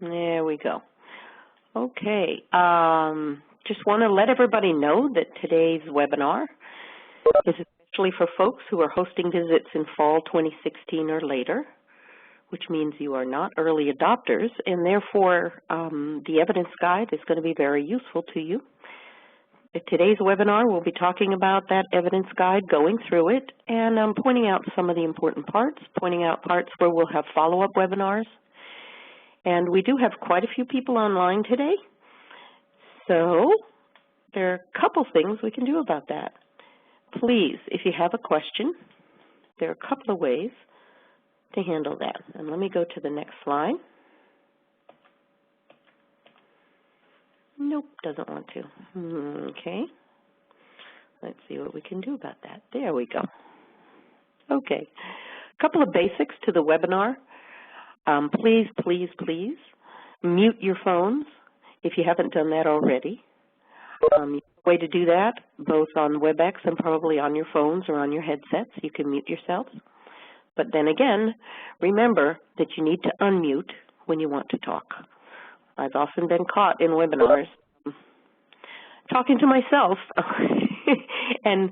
There we go. Okay. Just want to let everybody know that today's webinar is especially for folks who are hosting visits in fall 2016 or later, which means you are not early adopters, and therefore the evidence guide is going to be very useful to you. In today's webinar, we'll be talking about that evidence guide, going through it, and pointing out some of the important parts, pointing out parts where we'll have follow-up webinars. And we do have quite a few people online today, so there are a couple things we can do about that. Please, if you have a question, there are a couple of ways to handle that. And let me go to the next slide. Nope, doesn't want to. Okay. Let's see what we can do about that. There we go. Okay. A couple of basics to the webinar. Please, please, please mute your phones if you haven't done that already. Way to do that, both on WebEx and probably on your phones or on your headsets. You can mute yourselves. But then again, remember that you need to unmute when you want to talk. I've often been caught in webinars talking to myself and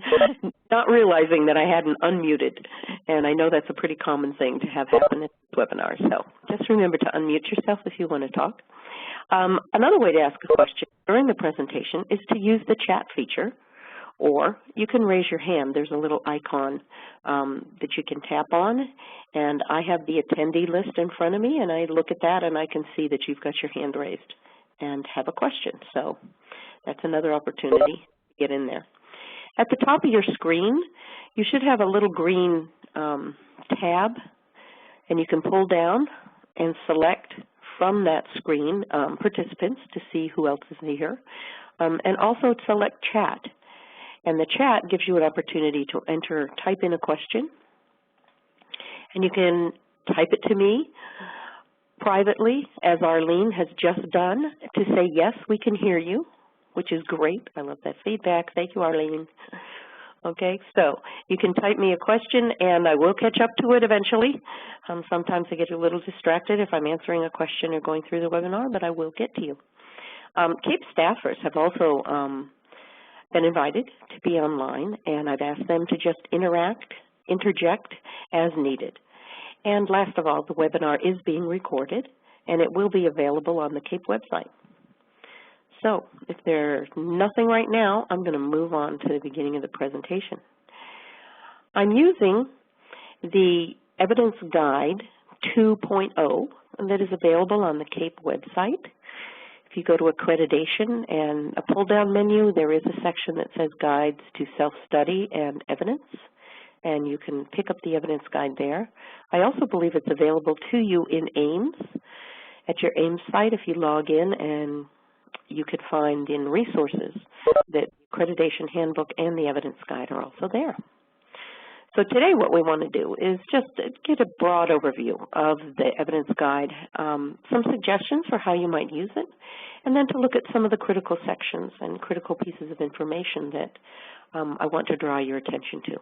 not realizing that I hadn't unmuted. And I know that's a pretty common thing to have happen in webinars. So just remember to unmute yourself if you want to talk. Another way to ask a question during the presentation is to use the chat feature, or you can raise your hand. There's a little icon that you can tap on, and I have the attendee list in front of me, and I look at that and I can see that you've got your hand raised and have a question. So that's another opportunity to get in there. At the top of your screen, you should have a little green tab, and you can pull down and select from that screen participants to see who else is here, and also select chat. And the chat gives you an opportunity to type in a question, and you can type it to me privately, as Arlene has just done, to say, yes, we can hear you, which is great. I love that feedback. Thank you, Arlene. Okay, so you can type me a question, and I will catch up to it eventually. Sometimes I get a little distracted if I'm answering a question or going through the webinar, but I will get to you. CAPE staffers have also been invited to be online, and I've asked them to just interject as needed. And last of all, the webinar is being recorded, and it will be available on the CAPE website. So if there's nothing right now, I'm going to move on to the beginning of the presentation. I'm using the Evidence Guide 2.0 that is available on the CAPE website. If you go to Accreditation and a pull-down menu, there is a section that says Guides to Self-Study and Evidence, and you can pick up the Evidence Guide there. I also believe it's available to you in AIMS. At your AIMS site, if you log in, and you could find in Resources that the Accreditation Handbook and the Evidence Guide are also there. So today what we want to do is just get a broad overview of the Evidence Guide, some suggestions for how you might use it, and then to look at some of the critical sections and critical pieces of information that I want to draw your attention to.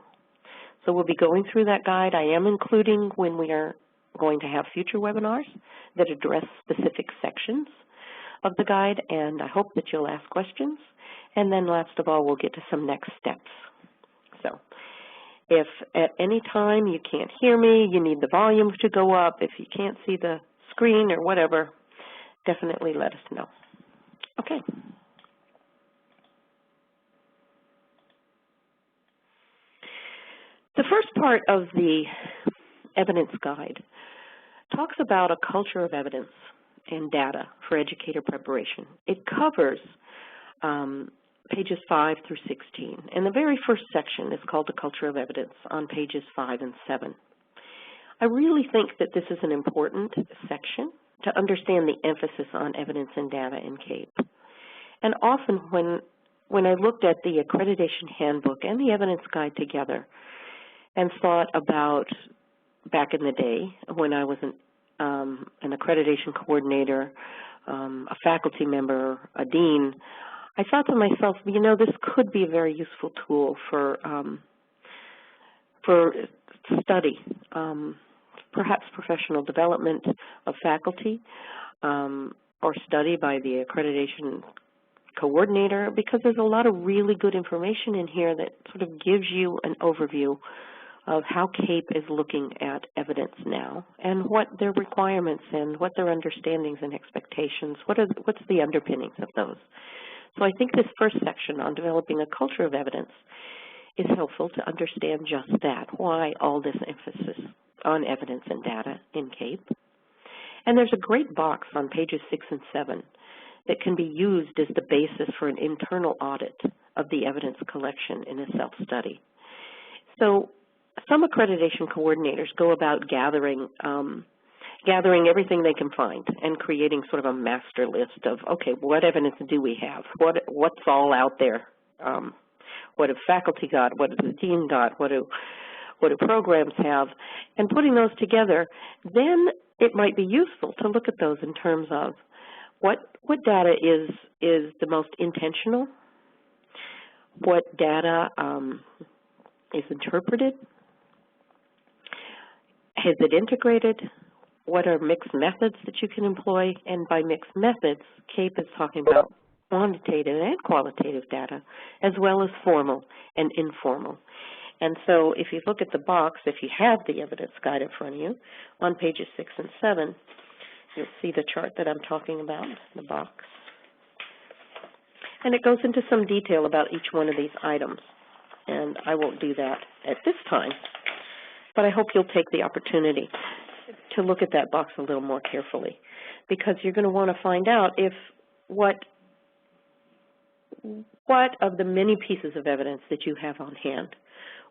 So we'll be going through that guide. I am including when we are going to have future webinars that address specific sections of the guide, and I hope that you'll ask questions. And then last of all, we'll get to some next steps. So if at any time you can't hear me, you need the volume to go up, if you can't see the screen or whatever, definitely let us know. Okay. The first part of the Evidence Guide talks about a culture of evidence and data for educator preparation. It covers pages 5 through 16, and the very first section is called the Culture of Evidence on pages 5 and 7. I really think that this is an important section to understand the emphasis on evidence and data in CAPE. And often when I looked at the Accreditation Handbook and the Evidence Guide together and thought about back in the day when I was an accreditation coordinator, a faculty member, a dean, I thought to myself, you know, this could be a very useful tool for study, perhaps professional development of faculty, or study by the accreditation coordinator, because there's a lot of really good information in here that sort of gives you an overview of how CAPE is looking at evidence now and what their requirements and what their understandings and expectations, what's the underpinnings of those. So I think this first section on developing a culture of evidence is helpful to understand just that, why all this emphasis on evidence and data in CAPE. And there's a great box on pages 6 and 7 that can be used as the basis for an internal audit of the evidence collection in a self-study. So some accreditation coordinators go about gathering everything they can find and creating sort of a master list of, okay, what evidence do we have? What's all out there? What have faculty got? What has the dean got? What do programs have? And putting those together, then it might be useful to look at those in terms of what data is the most intentional, what data is interpreted, is it integrated, what are mixed methods that you can employ, and by mixed methods, CAPE is talking about quantitative and qualitative data, as well as formal and informal. And so if you look at the box, if you have the evidence guide in front of you, on pages 6 and 7, you'll see the chart that I'm talking about, the box. And it goes into some detail about each one of these items. And I won't do that at this time, but I hope you'll take the opportunity to look at that box a little more carefully, because you're going to want to find out if what of the many pieces of evidence that you have on hand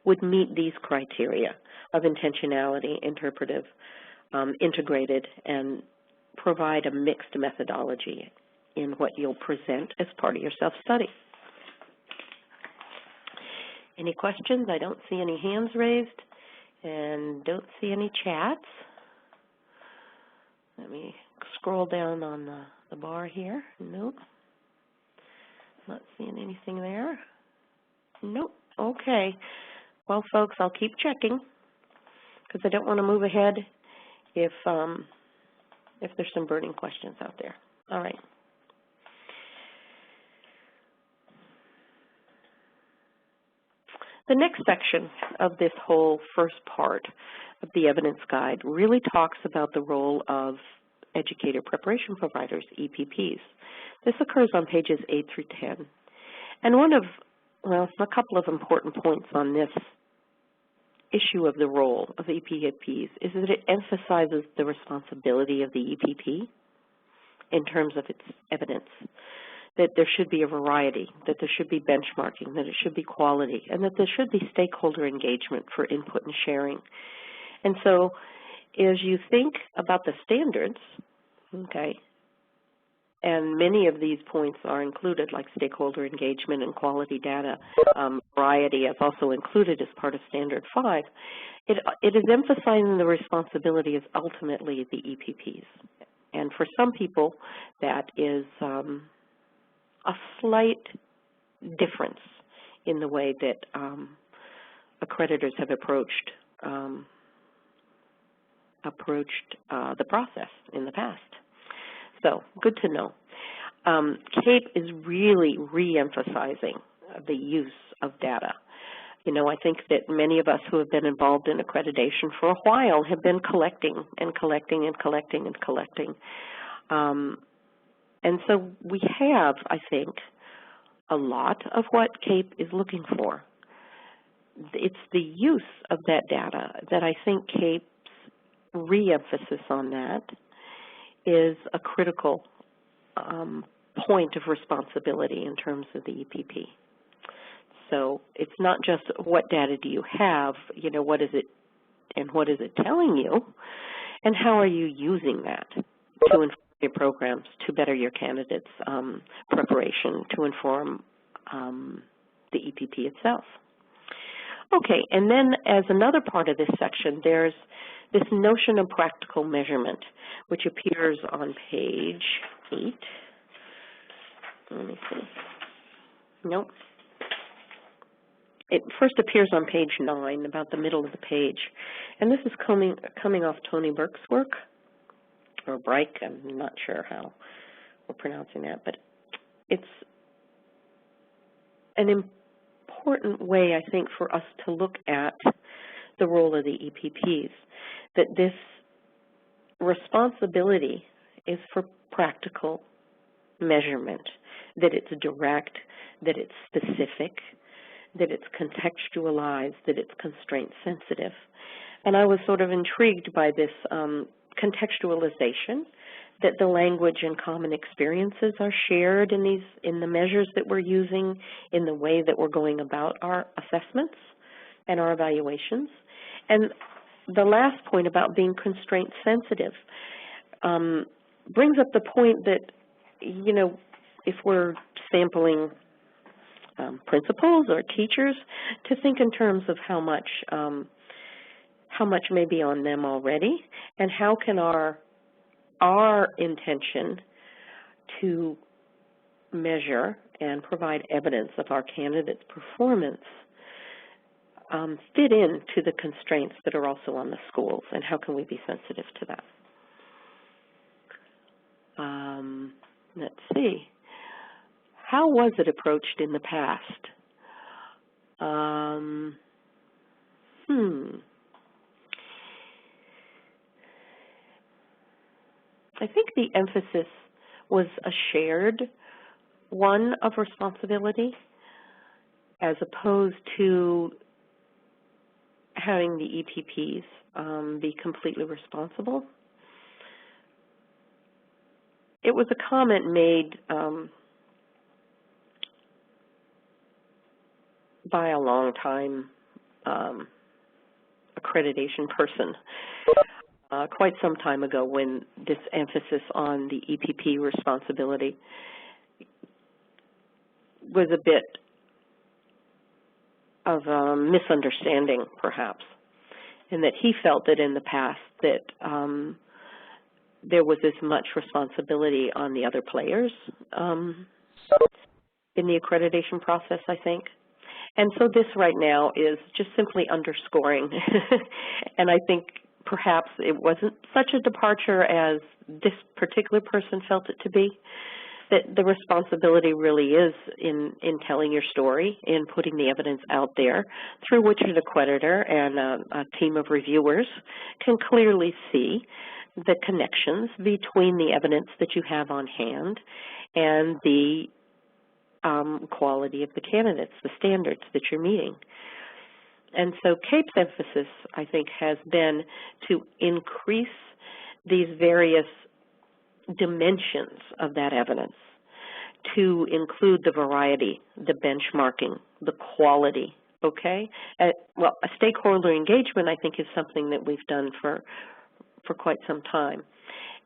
would meet these criteria of intentionality, interpretive, integrated, and provide a mixed methodology in what you'll present as part of your self-study. Any questions? I don't see any hands raised and don't see any chats. Let me scroll down on the bar here. Nope. Not seeing anything there. Nope. Okay. Well, folks, I'll keep checking because I don't want to move ahead if there's some burning questions out there. All right. The next section of this whole first part of the evidence guide really talks about the role of educator preparation providers, EPPs. This occurs on pages 8 through 10. And a couple of important points on this issue of the role of EPPs is that it emphasizes the responsibility of the EPP in terms of its evidence, that there should be a variety, that there should be benchmarking, that it should be quality, and that there should be stakeholder engagement for input and sharing. And so as you think about the standards, okay, and many of these points are included, like stakeholder engagement and quality data. Variety is also included as part of Standard 5. It is emphasizing the responsibility is ultimately the EPPs. And for some people, that is a slight difference in the way that accreditors have approached the process in the past. So, good to know. CAPE is really re-emphasizing the use of data. You know, I think that many of us who have been involved in accreditation for a while have been collecting and collecting and collecting and collecting. And so we have, I think, a lot of what CAPE is looking for. It's the use of that data that I think CAPE's re-emphasis on that is a critical point of responsibility in terms of the EPP. So it's not just what data do you have, you know, what is it and what is it telling you, and how are you using that to inform your programs, to better your candidates' preparation, to inform the EPP itself. Okay, and then as another part of this section, there's this notion of practical measurement, which appears on page 8. Let me see. Nope. It first appears on page 9, about the middle of the page. And this is coming off Tony Burke's work. or Brike, I'm not sure how we're pronouncing that, but it's an important way, I think, for us to look at the role of the EPPs, that this responsibility is for practical measurement, that it's direct, that it's specific, that it's contextualized, that it's constraint sensitive. And I was sort of intrigued by this contextualization, that the language and common experiences are shared in the measures that we're using, in the way that we're going about our assessments and our evaluations. And the last point about being constraint sensitive brings up the point that, you know, if we're sampling principals or teachers, to think in terms of how much may be on them already, and how can our intention to measure and provide evidence of our candidate's performance fit into the constraints that are also on the schools, and how can we be sensitive to that? Let's see. How was it approached in the past? I think the emphasis was a shared one of responsibility, as opposed to having the EPPs be completely responsible. It was a comment made by a long-time accreditation person quite some time ago, when this emphasis on the EPP responsibility was a bit of a misunderstanding, perhaps, and that he felt that in the past that there was as much responsibility on the other players in the accreditation process, I think. And so this right now is just simply underscoring, and I think perhaps it wasn't such a departure as this particular person felt it to be, that the responsibility really is in telling your story, in putting the evidence out there, through which an accreditor and a team of reviewers can clearly see the connections between the evidence that you have on hand and the quality of the candidates, the standards that you're meeting. And so CAPE's emphasis, I think, has been to increase these various dimensions of that evidence, to include the variety, the benchmarking, the quality, okay? Well, a stakeholder engagement, I think, is something that we've done for quite some time.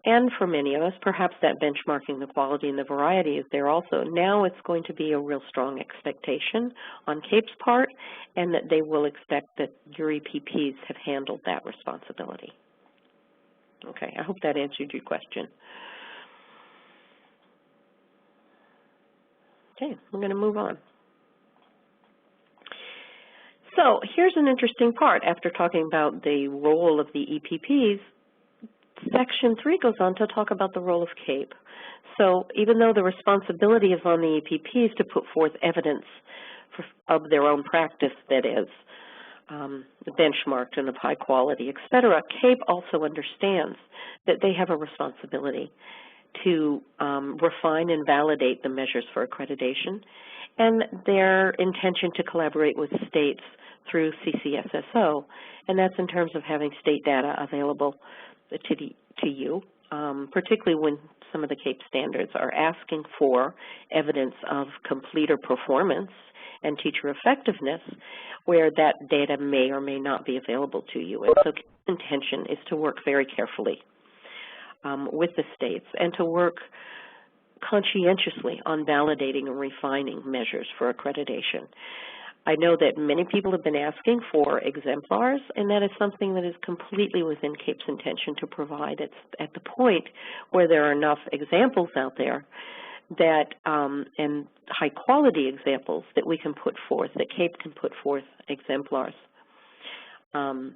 And for many of us, perhaps that benchmarking, the quality, and the variety is there also. Now it's going to be a real strong expectation on CAPE's part, and that they will expect that your EPPs have handled that responsibility. Okay, I hope that answered your question. Okay, I'm going to move on. So here's an interesting part. After talking about the role of the EPPs, Section 3 goes on to talk about the role of CAPE. So even though the responsibility is on the EPPs to put forth evidence of their own practice, that is, benchmarked and of high quality, et cetera, CAPE also understands that they have a responsibility to refine and validate the measures for accreditation, and their intention to collaborate with states through CCSSO, and that's in terms of having state data available to you, particularly when some of the CAPE standards are asking for evidence of completer performance and teacher effectiveness, where that data may or may not be available to you. And so CAPE's intention is to work very carefully with the states and to work conscientiously on validating and refining measures for accreditation. I know that many people have been asking for exemplars, and that is something that is completely within CAPE's intention to provide. It's at the point where there are enough examples out there that, and high-quality examples that we can put forth, that CAPE can put forth exemplars and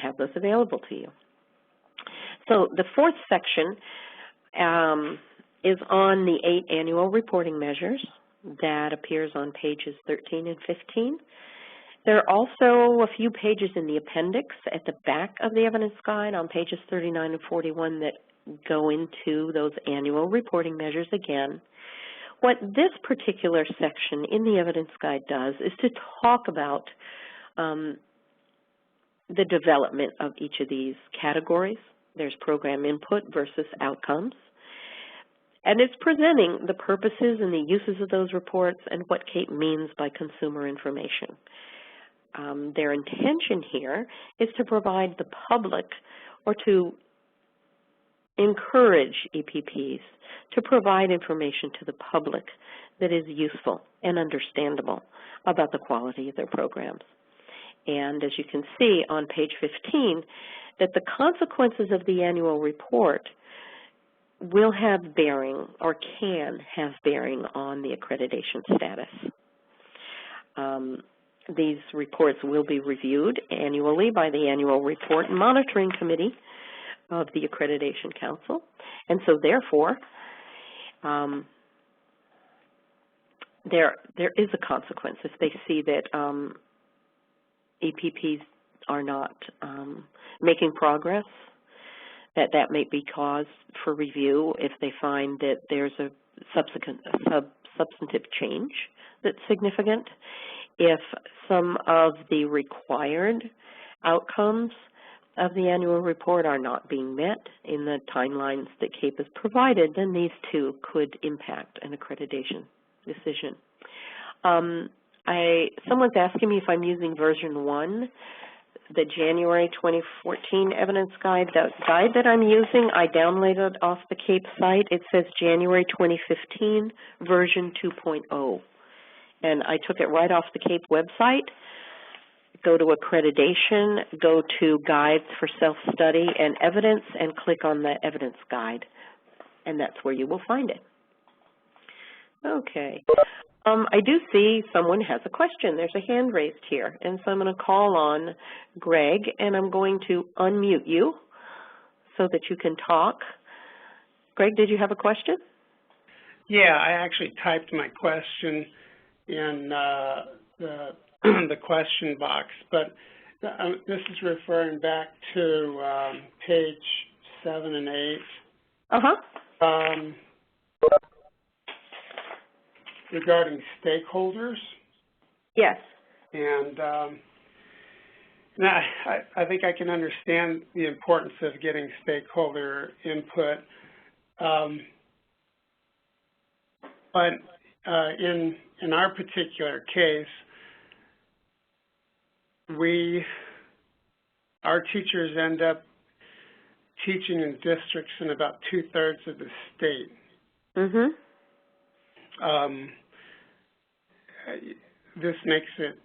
have those available to you. So the fourth section is on the 8 annual reporting measures. That appears on pages 13 and 15. There are also a few pages in the appendix at the back of the evidence guide on pages 39 and 41 that go into those annual reporting measures again. What this particular section in the evidence guide does is to talk about the development of each of these categories. There's program input versus outcomes. And it's presenting the purposes and the uses of those reports and what CAPE means by consumer information. Their intention here is to provide the public, or to encourage EPPs to provide information to the public that is useful and understandable about the quality of their programs. And as you can see on page 15, that the consequences of the annual report will have bearing, or can have bearing, on the accreditation status. These reports will be reviewed annually by the Annual Report Monitoring Committee of the Accreditation Council, and so therefore there is a consequence if they see that EPPs are not making progress, that may be cause for review if they find that there's a substantive change that's significant. If some of the required outcomes of the annual report are not being met in the timelines that CAPE has provided, then these two could impact an accreditation decision. Someone's asking me if I'm using version 1. The January 2014 evidence guide, the guide that I'm using, I downloaded off the CAPE site. It says January 2015 version 2.0. And I took it right off the CAPE website. Go to accreditation, go to guides for self-study and evidence, and click on the evidence guide. And that's where you will find it. Okay. I do see someone has a question. There's a hand raised here. And so I'm going to call on Greg, and I'm going to unmute you so that you can talk. Greg, did you have a question? Yeah, I actually typed my question in the question box, but this is referring back to page 7 and 8. Regarding stakeholders. Yes. And I think I can understand the importance of getting stakeholder input, but in our particular case, our teachers end up teaching in districts in about 2/3 of the state. Mm-hmm. This makes it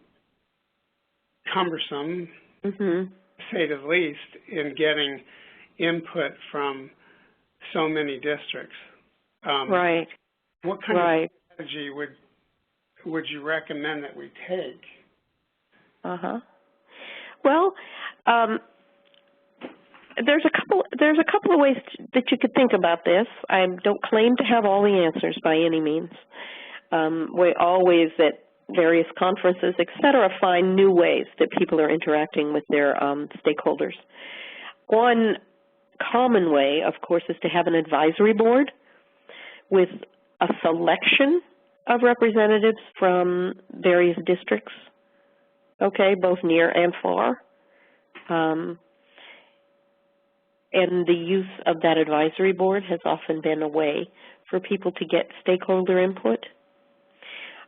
cumbersome, mm-hmm. to say the least, in getting input from so many districts. Right. What kind of strategy would you recommend that we take? Well, there's a couple of ways that you could think about this. I don't claim to have all the answers by any means. We always, at various conferences, et cetera, find new ways that people are interacting with their stakeholders. One common way, of course, is to have an advisory board with a selection of representatives from various districts, okay, both near and far. And the use of that advisory board has often been a way for people to get stakeholder input.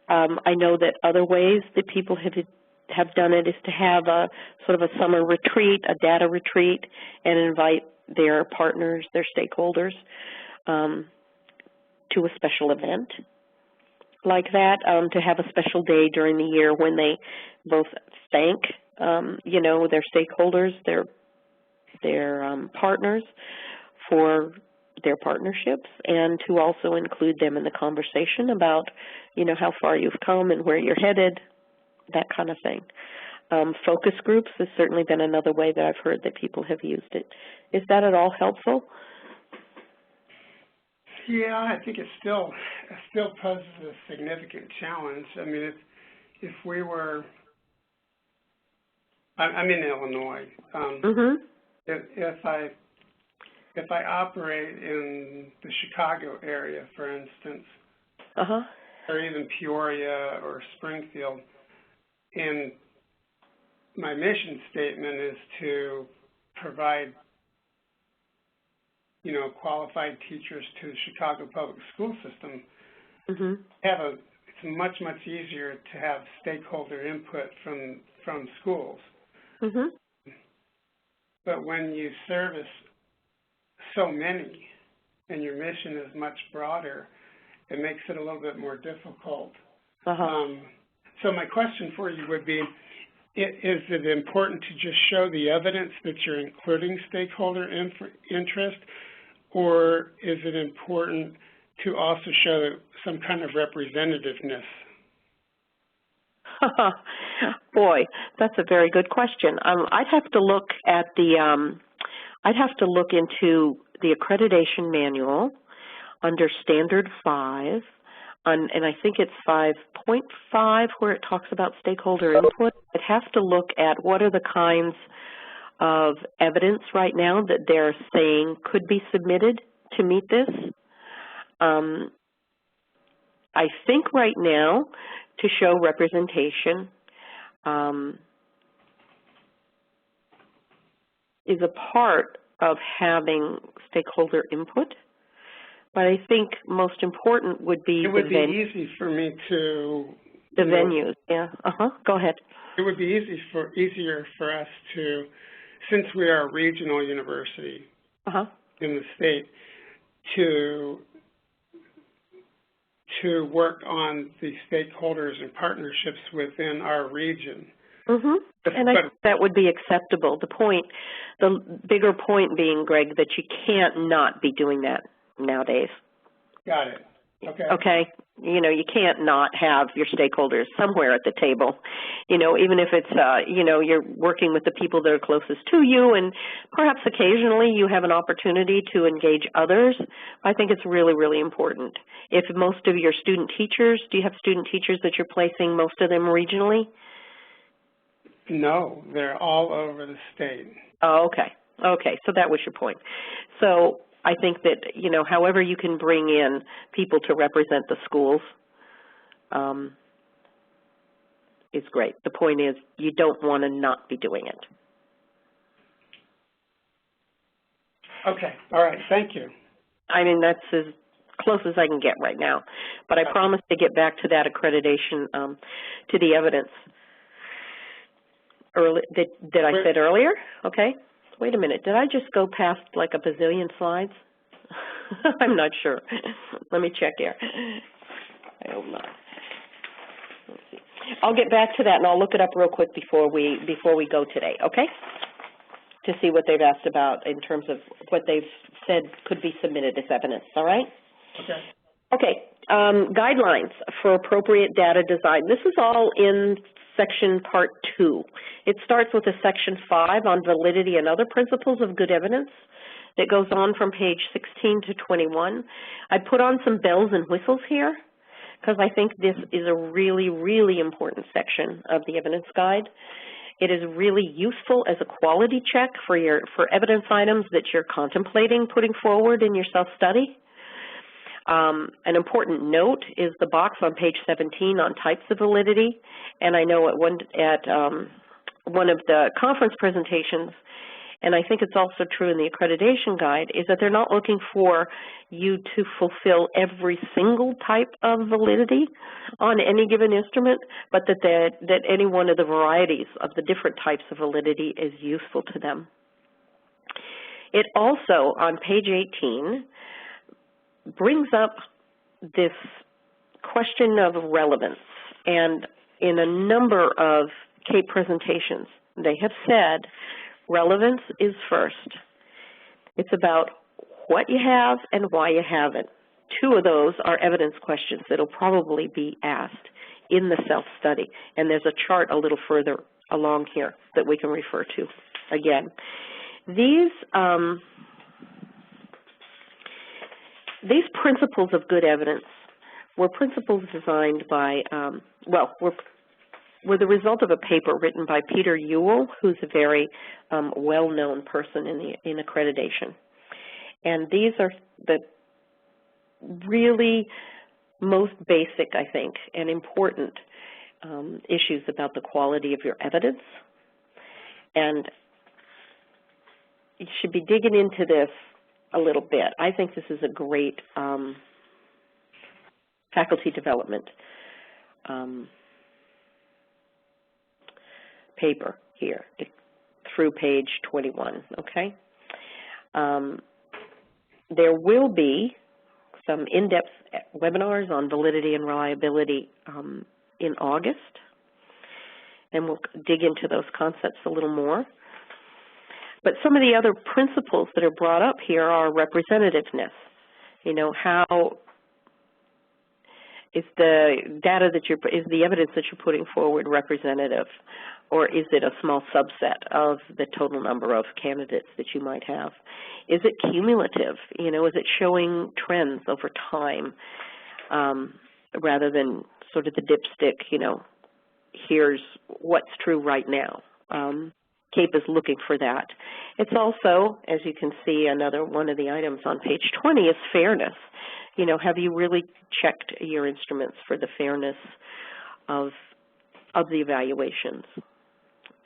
I know that other ways that people have done it is to have a sort of a summer retreat, a data retreat, and invite their partners, their stakeholders, to a special event like that, to have a special day during the year when they both thank, their stakeholders, their partners for their partnerships, and to also include them in the conversation about, how far you've come and where you're headed, that kind of thing. Focus groups has certainly been another way that I've heard that people have used it. Is that at all helpful? Yeah, I think it still poses a significant challenge. I mean, if we were, I'm in Illinois. If I operate in the Chicago area, for instance, or even Peoria or Springfield, and my mission statement is to provide, qualified teachers to the Chicago public school system, it's much easier to have stakeholder input from schools. But when you service so many and your mission is much broader, it makes it a little bit more difficult. So my question for you would be, is it important to just show the evidence that you're including stakeholder interest, or is it important to also show some kind of representativeness? Boy, that's a very good question. I'd have to look at I'd have to look into the accreditation manual under Standard 5, and I think it's 5.5 where it talks about stakeholder input. I'd have to look at what are the kinds of evidence right now that they're saying could be submitted to meet this. I think right now to show representation is a part of having stakeholder input, but I think most important would be it would be easy for me to the venues. Yeah. Go ahead. It would be easier for us to, since we are a regional university in the state, to work on the stakeholders and partnerships within our region. And I think that would be acceptable. The bigger point being, Greg, that you can't not be doing that nowadays. Got it. Okay. You can't not have your stakeholders somewhere at the table. Even if it's, you're working with the people that are closest to you, and perhaps occasionally you have an opportunity to engage others. I think it's really, really important. If most of your student teachers, do you have student teachers that you're placing, most of them regionally? No, they're all over the state. Oh, okay. Okay, so that was your point. So I think that, however you can bring in people to represent the schools is great. The point is you don't want to not be doing it. Okay. All right. Thank you. I mean, that's as close as I can get right now. But I promise to get back to that accreditation, to the evidence that I said earlier. Okay. Wait a minute. Did I just go past like a bazillion slides? I'm not sure. Let me check here. I hope not. Let's see. I'll get back to that, and I'll look it up real quick before we go today, okay? To see what they've asked about in terms of what they've said could be submitted as evidence, all right? Okay. Okay. Guidelines for appropriate data design. This is all in section part 2. It starts with a section 5 on validity and other principles of good evidence that goes on from page 16 to 21. I put on some bells and whistles here because I think this is a really, really important section of the evidence guide. It is really useful as a quality check for evidence items that you're contemplating putting forward in your self-study. An important note is the box on page 17 on types of validity, and I know at one of the conference presentations, and I think it's also true in the accreditation guide, is that they're not looking for you to fulfill every single type of validity on any given instrument, but that any one of the varieties of the different types of validity is useful to them. It also, on page 18, brings up this question of relevance, and in a number of CAPE presentations, they have said relevance is first. It's about what you have and why you have it. 2 of those are evidence questions that will probably be asked in the self-study, and there's a chart a little further along here that we can refer to again. These principles of good evidence were principles designed by, were the result of a paper written by Peter Ewell, who's a very well-known person in accreditation. And these are the really most basic, I think, and important issues about the quality of your evidence. And you should be digging into this a little bit. I think this is a great faculty development paper here through page 21, okay? There will be some in-depth webinars on validity and reliability in August, and we'll dig into those concepts a little more. But some of the other principles that are brought up here are representativeness. You know, how is the data that is the evidence that you're putting forward representative, or is it a small subset of the total number of candidates that you might have? Is it cumulative? You know, is it showing trends over time rather than sort of the dipstick, you know, here's what's true right now. CAPE is looking for that. It's also, as you can see, another one of the items on page 20 is fairness. You know, have you really checked your instruments for the fairness of the evaluations,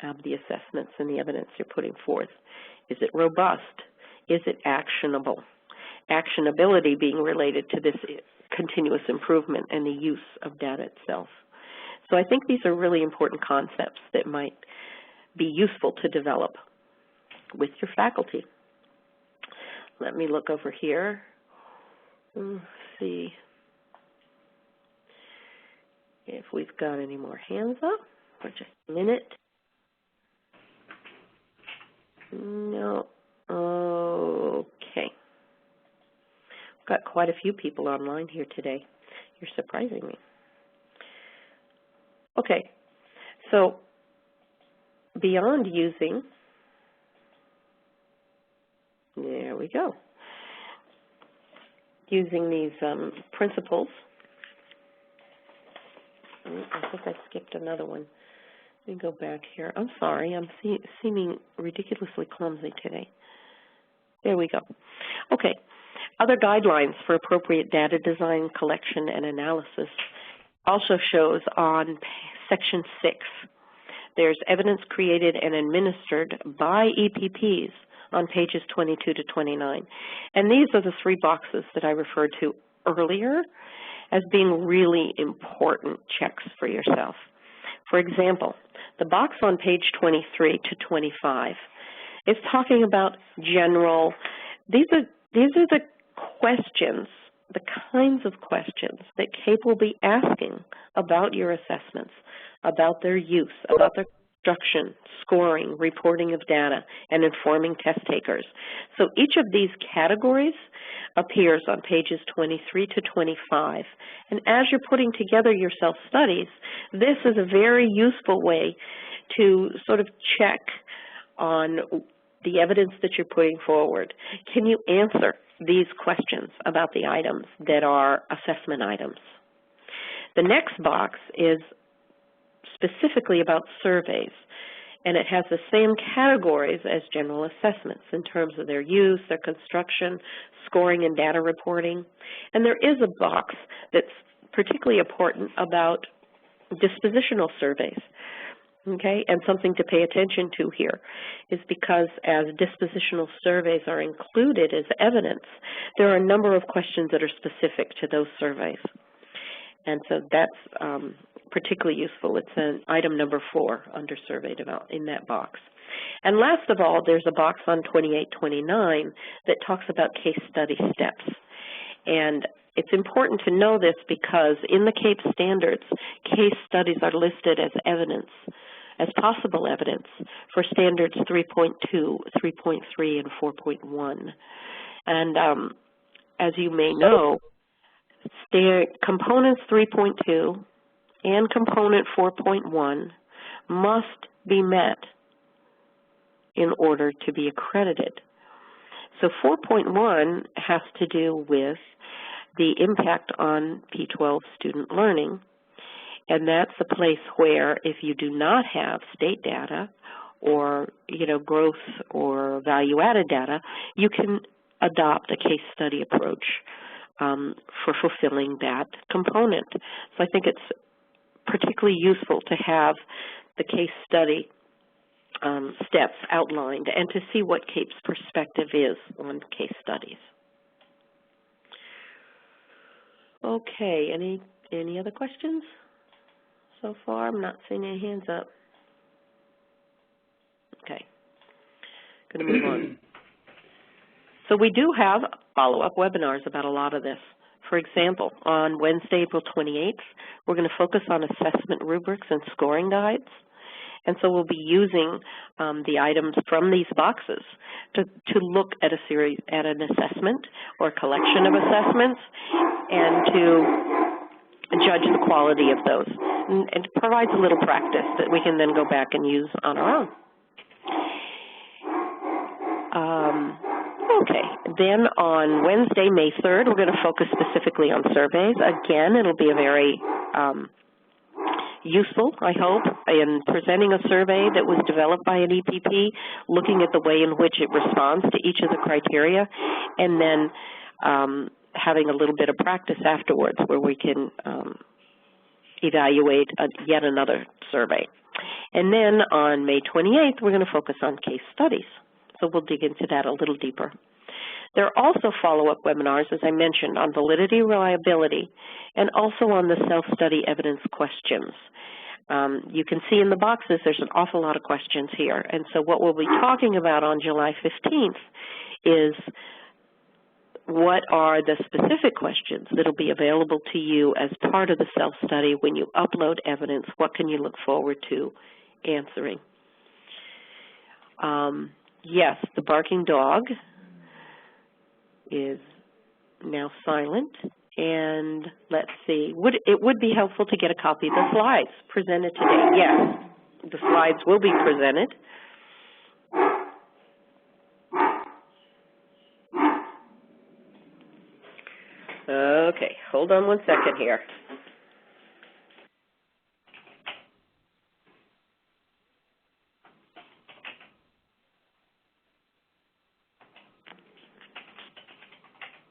of the assessments and the evidence you're putting forth? Is it robust? Is it actionable? Actionability being related to this continuous improvement and the use of data itself. So I think these are really important concepts that might be useful to develop with your faculty. Let me look over here. Let's see if we've got any more hands up for just a minute. No. Okay. Got quite a few people online here today. You're surprising me. Okay. So beyond using, there we go, using these principles, I think I skipped another one. Let me go back here. I'm sorry, I'm seeming ridiculously clumsy today. There we go. Okay, other guidelines for appropriate data design, collection, and analysis also shows on section 6. There's evidence created and administered by EPPs on pages 22 to 29. And these are the 3 boxes that I referred to earlier as being really important checks for yourself. For example, the box on page 23 to 25 is talking about general, these are the questions, the kinds of questions that CAPE will be asking about your assessments, about their use, about their construction, scoring, reporting of data, and informing test takers. So each of these categories appears on pages 23 to 25. And as you're putting together your self-studies, this is a very useful way to sort of check on the evidence that you're putting forward. Can you answer these questions about the items that are assessment items? The next box is specifically about surveys, and it has the same categories as general assessments in terms of their use, their construction, scoring, and data reporting. And there is a box that's particularly important about dispositional surveys. Okay, and something to pay attention to here is because as dispositional surveys are included as evidence, there are a number of questions that are specific to those surveys. And so that's particularly useful. It's an item number 4 under survey development in that box. And last of all, there's a box on 2829 that talks about case study steps. And it's important to know this because in the CAPE standards, case studies are listed as evidence, as possible evidence for standards 3.2, 3.3, and 4.1. And as you may know, components 3.2 and component 4.1 must be met in order to be accredited. So 4.1 has to do with the impact on P12 student learning, and that's a place where if you do not have state data or, growth or value-added data, you can adopt a case study approach for fulfilling that component. So I think it's particularly useful to have the case study steps outlined and to see what CAPE's perspective is on case studies. Okay, any other questions so far? I'm not seeing any hands up. Okay, going to move on. So we do have follow-up webinars about a lot of this. For example, on Wednesday, April 28th, we're going to focus on assessment rubrics and scoring guides. And so we'll be using the items from these boxes to look at an assessment or a collection of assessments and to judge the quality of those. And it provides a little practice that we can then go back and use on our own. Okay, then on Wednesday, May 3rd, we're going to focus specifically on surveys. Again, it'll be a very useful, I hope, in presenting a survey that was developed by an EPP, looking at the way in which it responds to each of the criteria, and then having a little bit of practice afterwards where we can evaluate yet another survey. And then on May 28th, we're going to focus on case studies. So we'll dig into that a little deeper. There are also follow-up webinars, as I mentioned, on validity, reliability, and also on the self-study evidence questions. You can see in the boxes there's an awful lot of questions here. And so what we'll be talking about on July 15th is what are the specific questions that will be available to you as part of the self-study when you upload evidence. What can you look forward to answering? Yes, the barking dog is now silent. And let's see, it would be helpful to get a copy of the slides presented today. Yes, the slides will be presented. Okay, hold on one second here.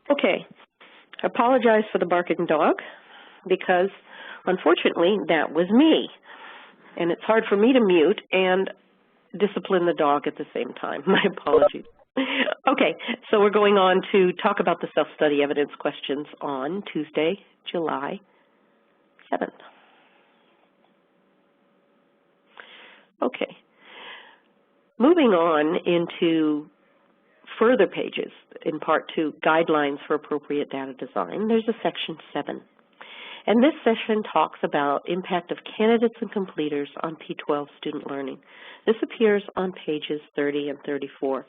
Okay, I apologize for the barking dog because, unfortunately, that was me. And it's hard for me to mute and discipline the dog at the same time. My apologies. Okay, so we're going on to talk about the self-study evidence questions on Tuesday, July 7th. Okay, moving on into further pages in Part 2, Guidelines for Appropriate Data Design, there's a Section 7. And this session talks about impact of candidates and completers on P12 student learning. This appears on pages 30 and 34.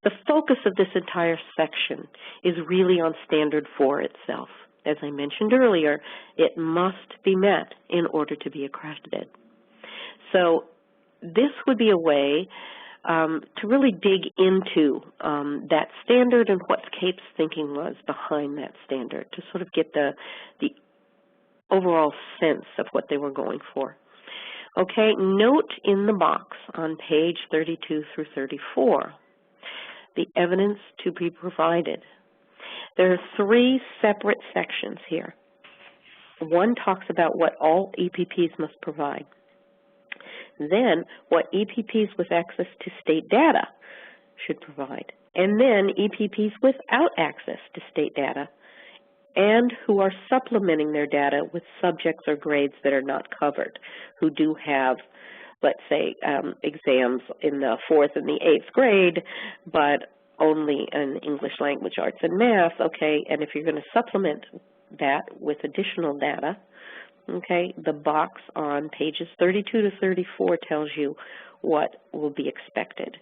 The focus of this entire section is really on Standard 4 itself. As I mentioned earlier, it must be met in order to be accredited. So this would be a way to really dig into that standard and what CAPE's thinking was behind that standard to sort of get the overall sense of what they were going for. Okay, note in the box on page 32 through 34, the evidence to be provided. There are 3 separate sections here. One talks about what all EPPs must provide. Then what EPPs with access to state data should provide. And then EPPs without access to state data and who are supplementing their data with subjects or grades that are not covered, who do have, let's say, exams in the 4th and the 8th grade, but only in English language arts and math, okay, and if you're going to supplement that with additional data, okay, the box on pages 32 to 34 tells you what will be expected.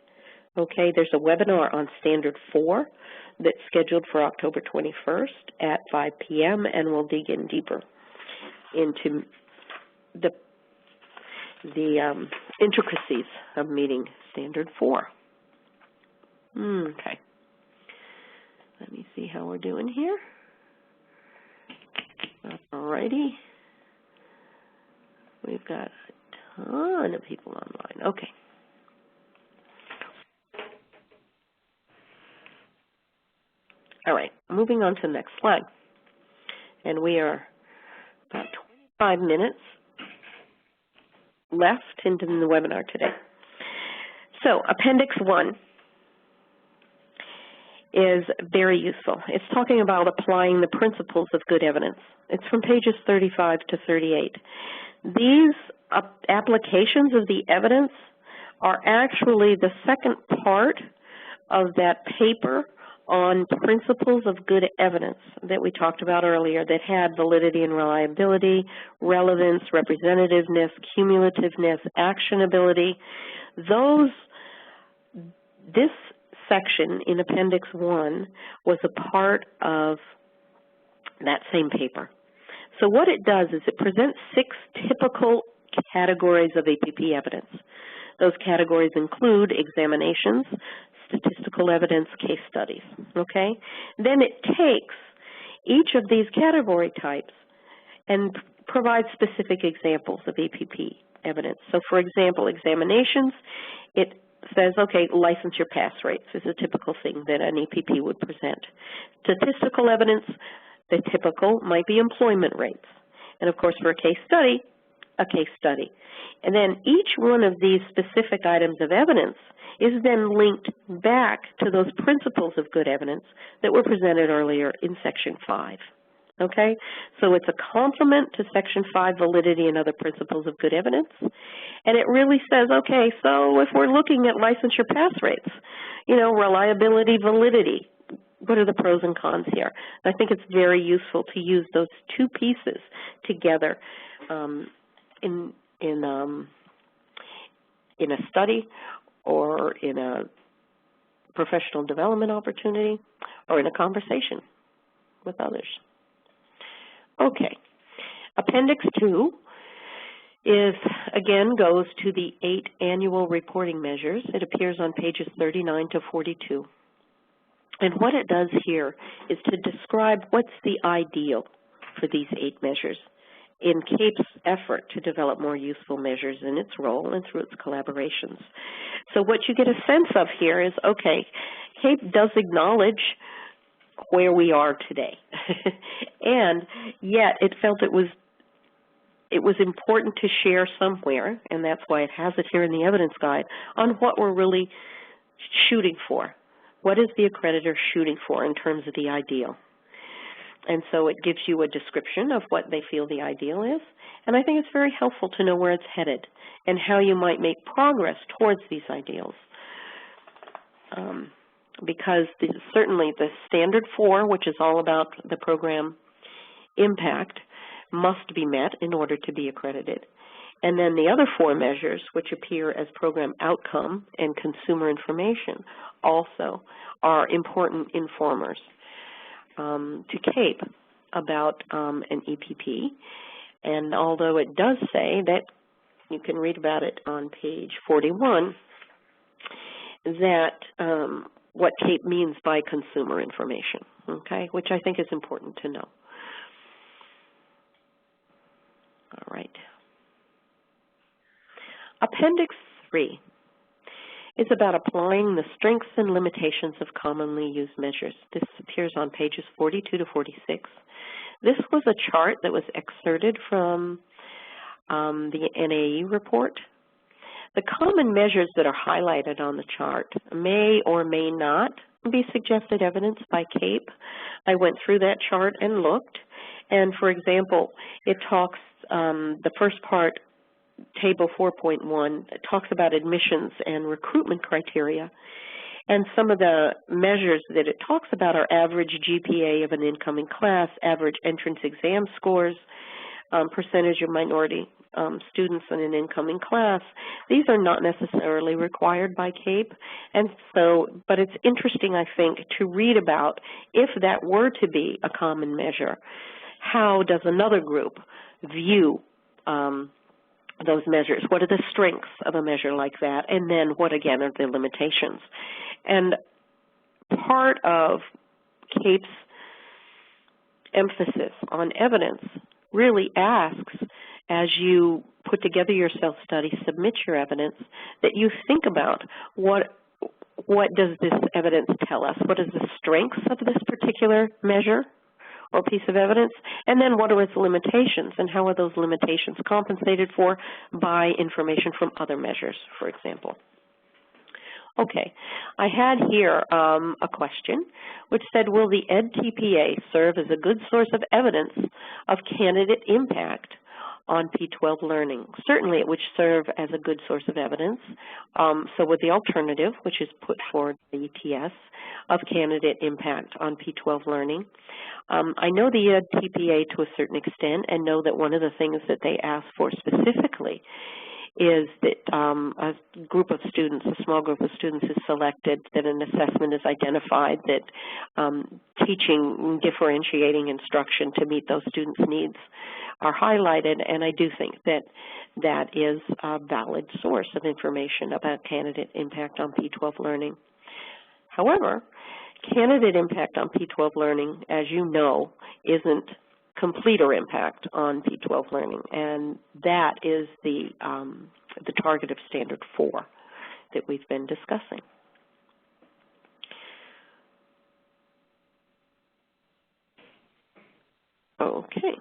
Okay, there's a webinar on Standard 4 that's scheduled for October 21st at 5 p.m. and we'll dig in deeper into the the intricacies of meeting Standard 4. Okay. Let me see how we're doing here. Alrighty. We've got a ton of people online. Okay. All right, moving on to the next slide. And we are about 25 minutes left into the webinar today. So Appendix 1 is very useful. It's talking about applying the principles of good evidence. It's from pages 35 to 38. These applications of the evidence are actually the second part of that paper on principles of good evidence that we talked about earlier that had validity and reliability, relevance, representativeness, cumulativeness, actionability. This section in Appendix 1 was a part of that same paper. So what it does is it presents 6 typical categories of APP evidence. Those categories include examinations, statistical evidence, case studies, okay? Then it takes each of these category types and provides specific examples of APP evidence. So for example, examinations, it says, okay, licensure pass rates is a typical thing that an APP would present. Statistical evidence, the typical might be employment rates. And of course, for a case study, a case study. And then each one of these specific items of evidence is then linked back to those principles of good evidence that were presented earlier in Section 5. Okay? So it's a complement to Section 5, validity and other principles of good evidence. And it really says, okay, so if we're looking at licensure pass rates, you know, reliability, validity, what are the pros and cons here? I think it's very useful to use those two pieces together in a study or in a professional development opportunity or in a conversation with others. Okay. Appendix 2 is, again, goes to the 8 annual reporting measures. It appears on pages 39 to 42. And what it does here is to describe what's the ideal for these 8 measures in CAPE's effort to develop more useful measures in its role and through its collaborations. So what you get a sense of here is, okay, CAPE does acknowledge where we are today. And yet it felt it was important to share somewhere, and that's why it has it here in the evidence guide, on what we're really shooting for. What is the accreditor shooting for in terms of the ideal? And so it gives you a description of what they feel the ideal is. And I think it's very helpful to know where it's headed and how you might make progress towards these ideals. Because certainly the Standard 4, which is all about the program impact, must be met in order to be accredited. And then the other 4 measures, which appear as program outcome and consumer information, also are important informers to CAPE about an EPP. And although it does say that, you can read about it on page 41, that what CAPE means by consumer information, okay, which I think is important to know. All right. Appendix 3 is about applying the strengths and limitations of commonly used measures. This appears on pages 42 to 46. This was a chart that was excerpted from the NAE report. The common measures that are highlighted on the chart may or may not be suggested evidence by CAPE. I went through that chart and looked, and for example, it talks, the first part, Table 4.1, talks about admissions and recruitment criteria. And some of the measures that it talks about are average GPA of an incoming class, average entrance exam scores, percentage of minority students in an incoming class. These are not necessarily required by CAPE. And so, but it's interesting, I think, to read about if that were to be a common measure, how does another group view those measures? What are the strengths of a measure like that? And then what, again, are the limitations? And part of CAPE's emphasis on evidence really asks, as you put together your self-study, submit your evidence, that you think about what does this evidence tell us? What is the strengths of this particular measure or piece of evidence? And then what are its limitations, and how are those limitations compensated for by information from other measures, for example? Okay, I had here a question which said, will the EdTPA serve as a good source of evidence of candidate impact on P12 learning? Certainly it would serve as a good source of evidence. So with the alternative, which is put forward by the ETS, of candidate impact on P12 learning. I know the EdTPA to a certain extent, and know that one of the things that they ask for specifically is that a group of students, a small group of students is selected, that an assessment is identified, that teaching differentiating instruction to meet those students' needs are highlighted, and I do think that that is a valid source of information about candidate impact on P12 learning. However, candidate impact on P12 learning, as you know, isn't completer impact on P12 learning, and that is the target of Standard 4 that we've been discussing. Okay.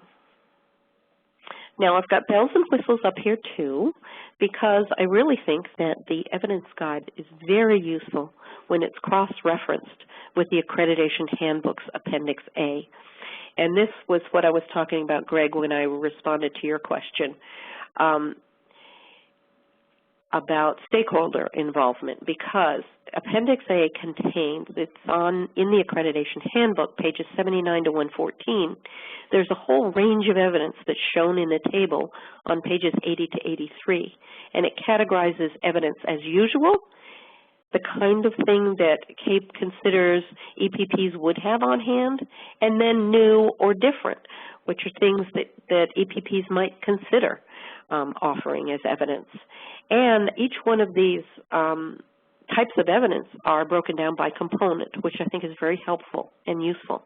Now I've got bells and whistles up here too, because I really think that the evidence guide is very useful when it's cross-referenced with the Accreditation Handbook's Appendix A. And this was what I was talking about, Greg, when I responded to your question about stakeholder involvement, because Appendix A contains, it's in the Accreditation Handbook, pages 79 to 114, there's a whole range of evidence that's shown in the table on pages 80 to 83, and it categorizes evidence as usual, the kind of thing that CAPE considers EPPs would have on hand, and then new or different, which are things that EPPs might consider offering as evidence. And each one of these types of evidence are broken down by component, which I think is very helpful and useful.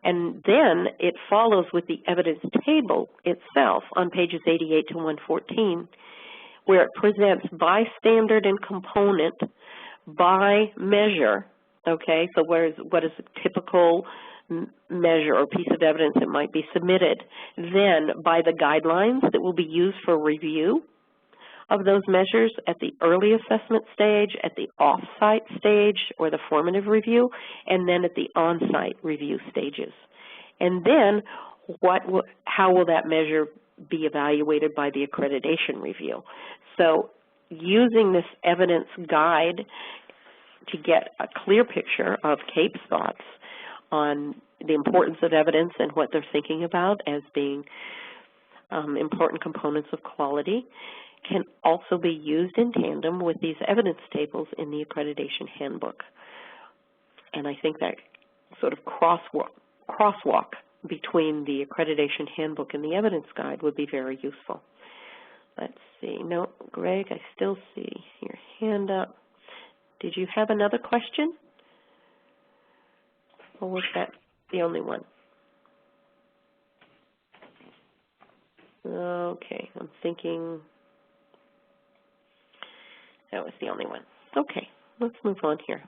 And then it follows with the evidence table itself on pages 88 to 114, where it presents by standard and component, by measure, okay, so what is a typical measure or piece of evidence that might be submitted, then by the guidelines that will be used for review of those measures at the early assessment stage, at the off-site stage or the formative review, and then at the on-site review stages. And then how will that measure be evaluated by the accreditation review? So using this evidence guide to get a clear picture of CAPE's thoughts on the importance of evidence and what they're thinking about as being important components of quality can also be used in tandem with these evidence tables in the Accreditation Handbook. And I think that sort of crosswalk between the Accreditation Handbook and the evidence guide would be very useful. Let's see. No, Greg, I still see your hand up. Did you have another question? Or was that the only one? Okay, I'm thinking that was the only one. Okay, let's move on here.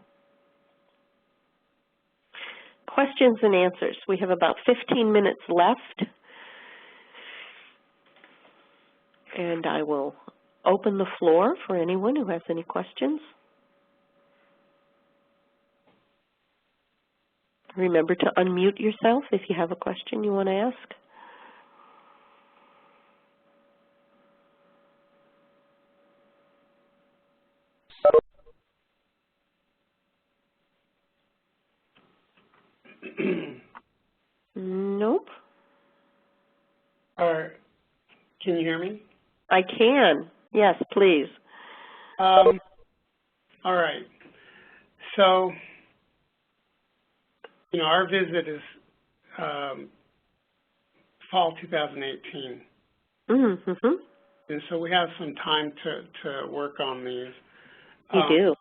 Questions and answers. We have about 15 minutes left. And I will open the floor for anyone who has any questions. Remember to unmute yourself if you have a question you want to ask. Nope. Can you hear me? I can. Yes, please. All right. So, you know, our visit is fall 2018. Mm-hmm. And so we have some time to work on these. You do.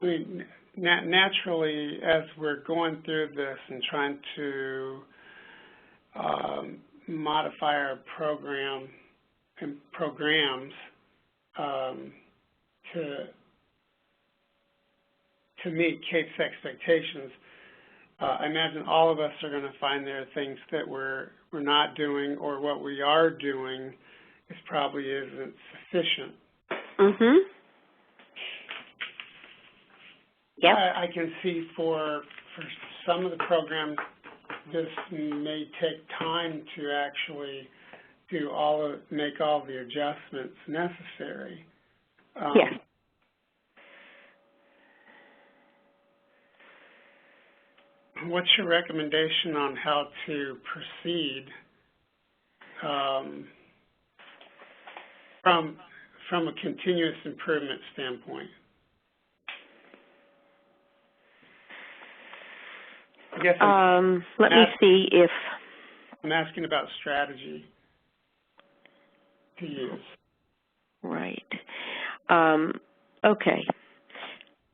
I mean, naturally, as we're going through this and trying to modify our program and programs to meet CAPE's expectations, I imagine all of us are going to find there are things that we're not doing, or what we are doing is probably isn't sufficient. Mm-hmm. Yep. I can see for some of the programs, this may take time to actually make all the adjustments necessary. Yes. What's your recommendation on how to proceed from a continuous improvement standpoint? I guess let me see if I'm asking about strategy to use. Right. Okay.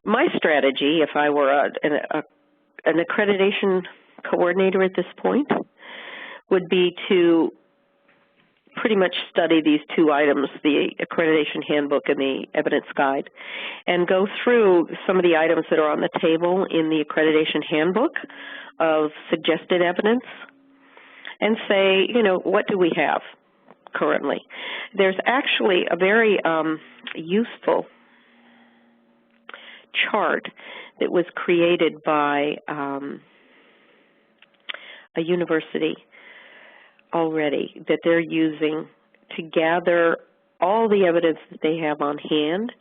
My strategy, if I were an accreditation coordinator at this point, would be to pretty much study these two items, the accreditation handbook and the evidence guide, and go through some of the items that are on the table in the accreditation handbook of suggested evidence and say, you know, what do we have currently? There's actually a very useful chart that was created by a university already that they're using to gather all the evidence that they have on hand,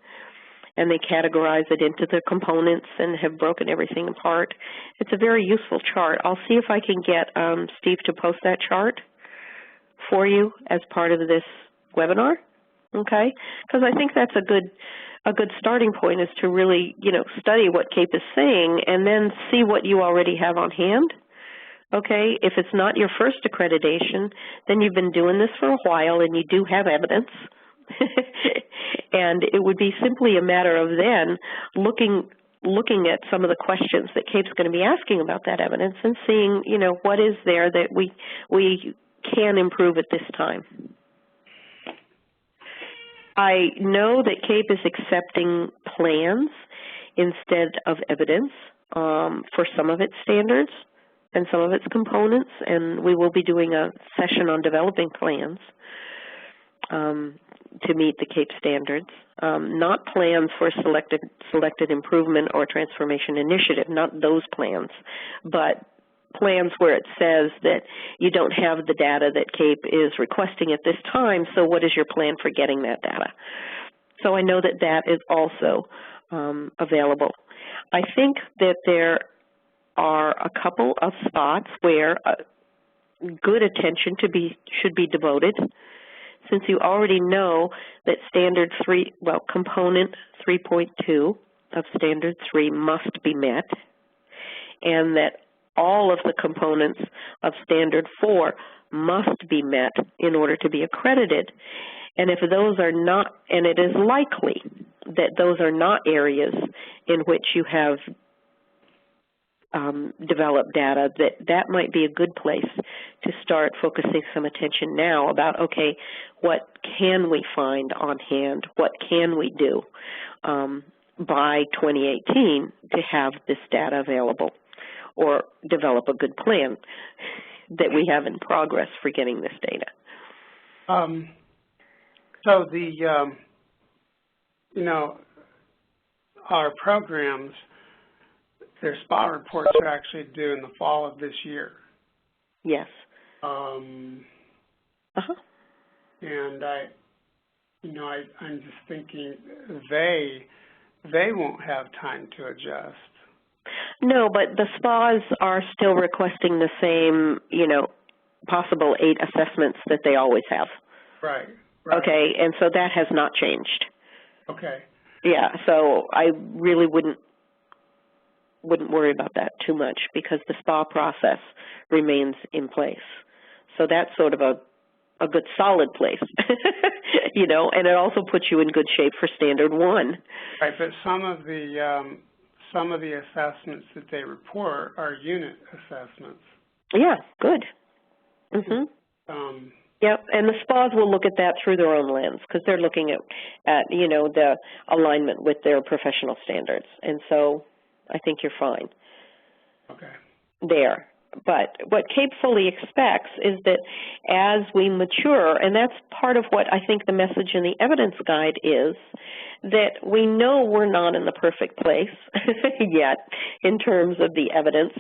and they categorize it into the components and have broken everything apart. It's a very useful chart. I'll see if I can get Steve to post that chart for you as part of this webinar, okay? Because I think that's a good starting point, is to really, you know, study what CAPE is saying and then see what you already have on hand. Okay, if it's not your first accreditation, then you've been doing this for a while and you do have evidence. And it would be simply a matter of then looking at some of the questions that CAPE's going to be asking about that evidence and seeing, you know, what is there that we can improve at this time. I know that CAPE is accepting plans instead of evidence for some of its standards and some of its components, and we will be doing a session on developing plans to meet the CAPE standards, not plans for selected improvement or transformation initiative, not those plans, but plans where it says that you don't have the data that CAPE is requesting at this time, so what is your plan for getting that data? So I know that that is also available. I think that there are a couple of spots where good attention should be devoted, since you already know that component 3.2 of standard 3 must be met, and that all of the components of standard 4 must be met in order to be accredited. And if those are not, and it is likely that those are not areas in which you have developed data, that might be a good place to start focusing some attention now about, okay, what can we find on hand? What can we do by 2018 to have this data available, or develop a good plan that we have in progress for getting this data? So the, you know, our programs, their SPA reports are actually due in the fall of this year. Yes. And I'm just thinking they won't have time to adjust. No, but the SPAs are still requesting the same, you know, possible 8 assessments that they always have. Right. Okay, and so that has not changed. Okay. Yeah, so I really wouldn't worry about that too much, because the SPA process remains in place. So that's sort of a a good solid place, you know, and it also puts you in good shape for standard 1. Right, but some of the assessments that they report are unit assessments. Yeah, good. Yep, and the SPAs will look at that through their own lens because they're looking at, you know, the alignment with their professional standards. And so I think you're fine there. But what CAPE fully expects is that as we mature, and that's part of what I think the message in the evidence guide is, that we know we're not in the perfect place yet in terms of the evidence,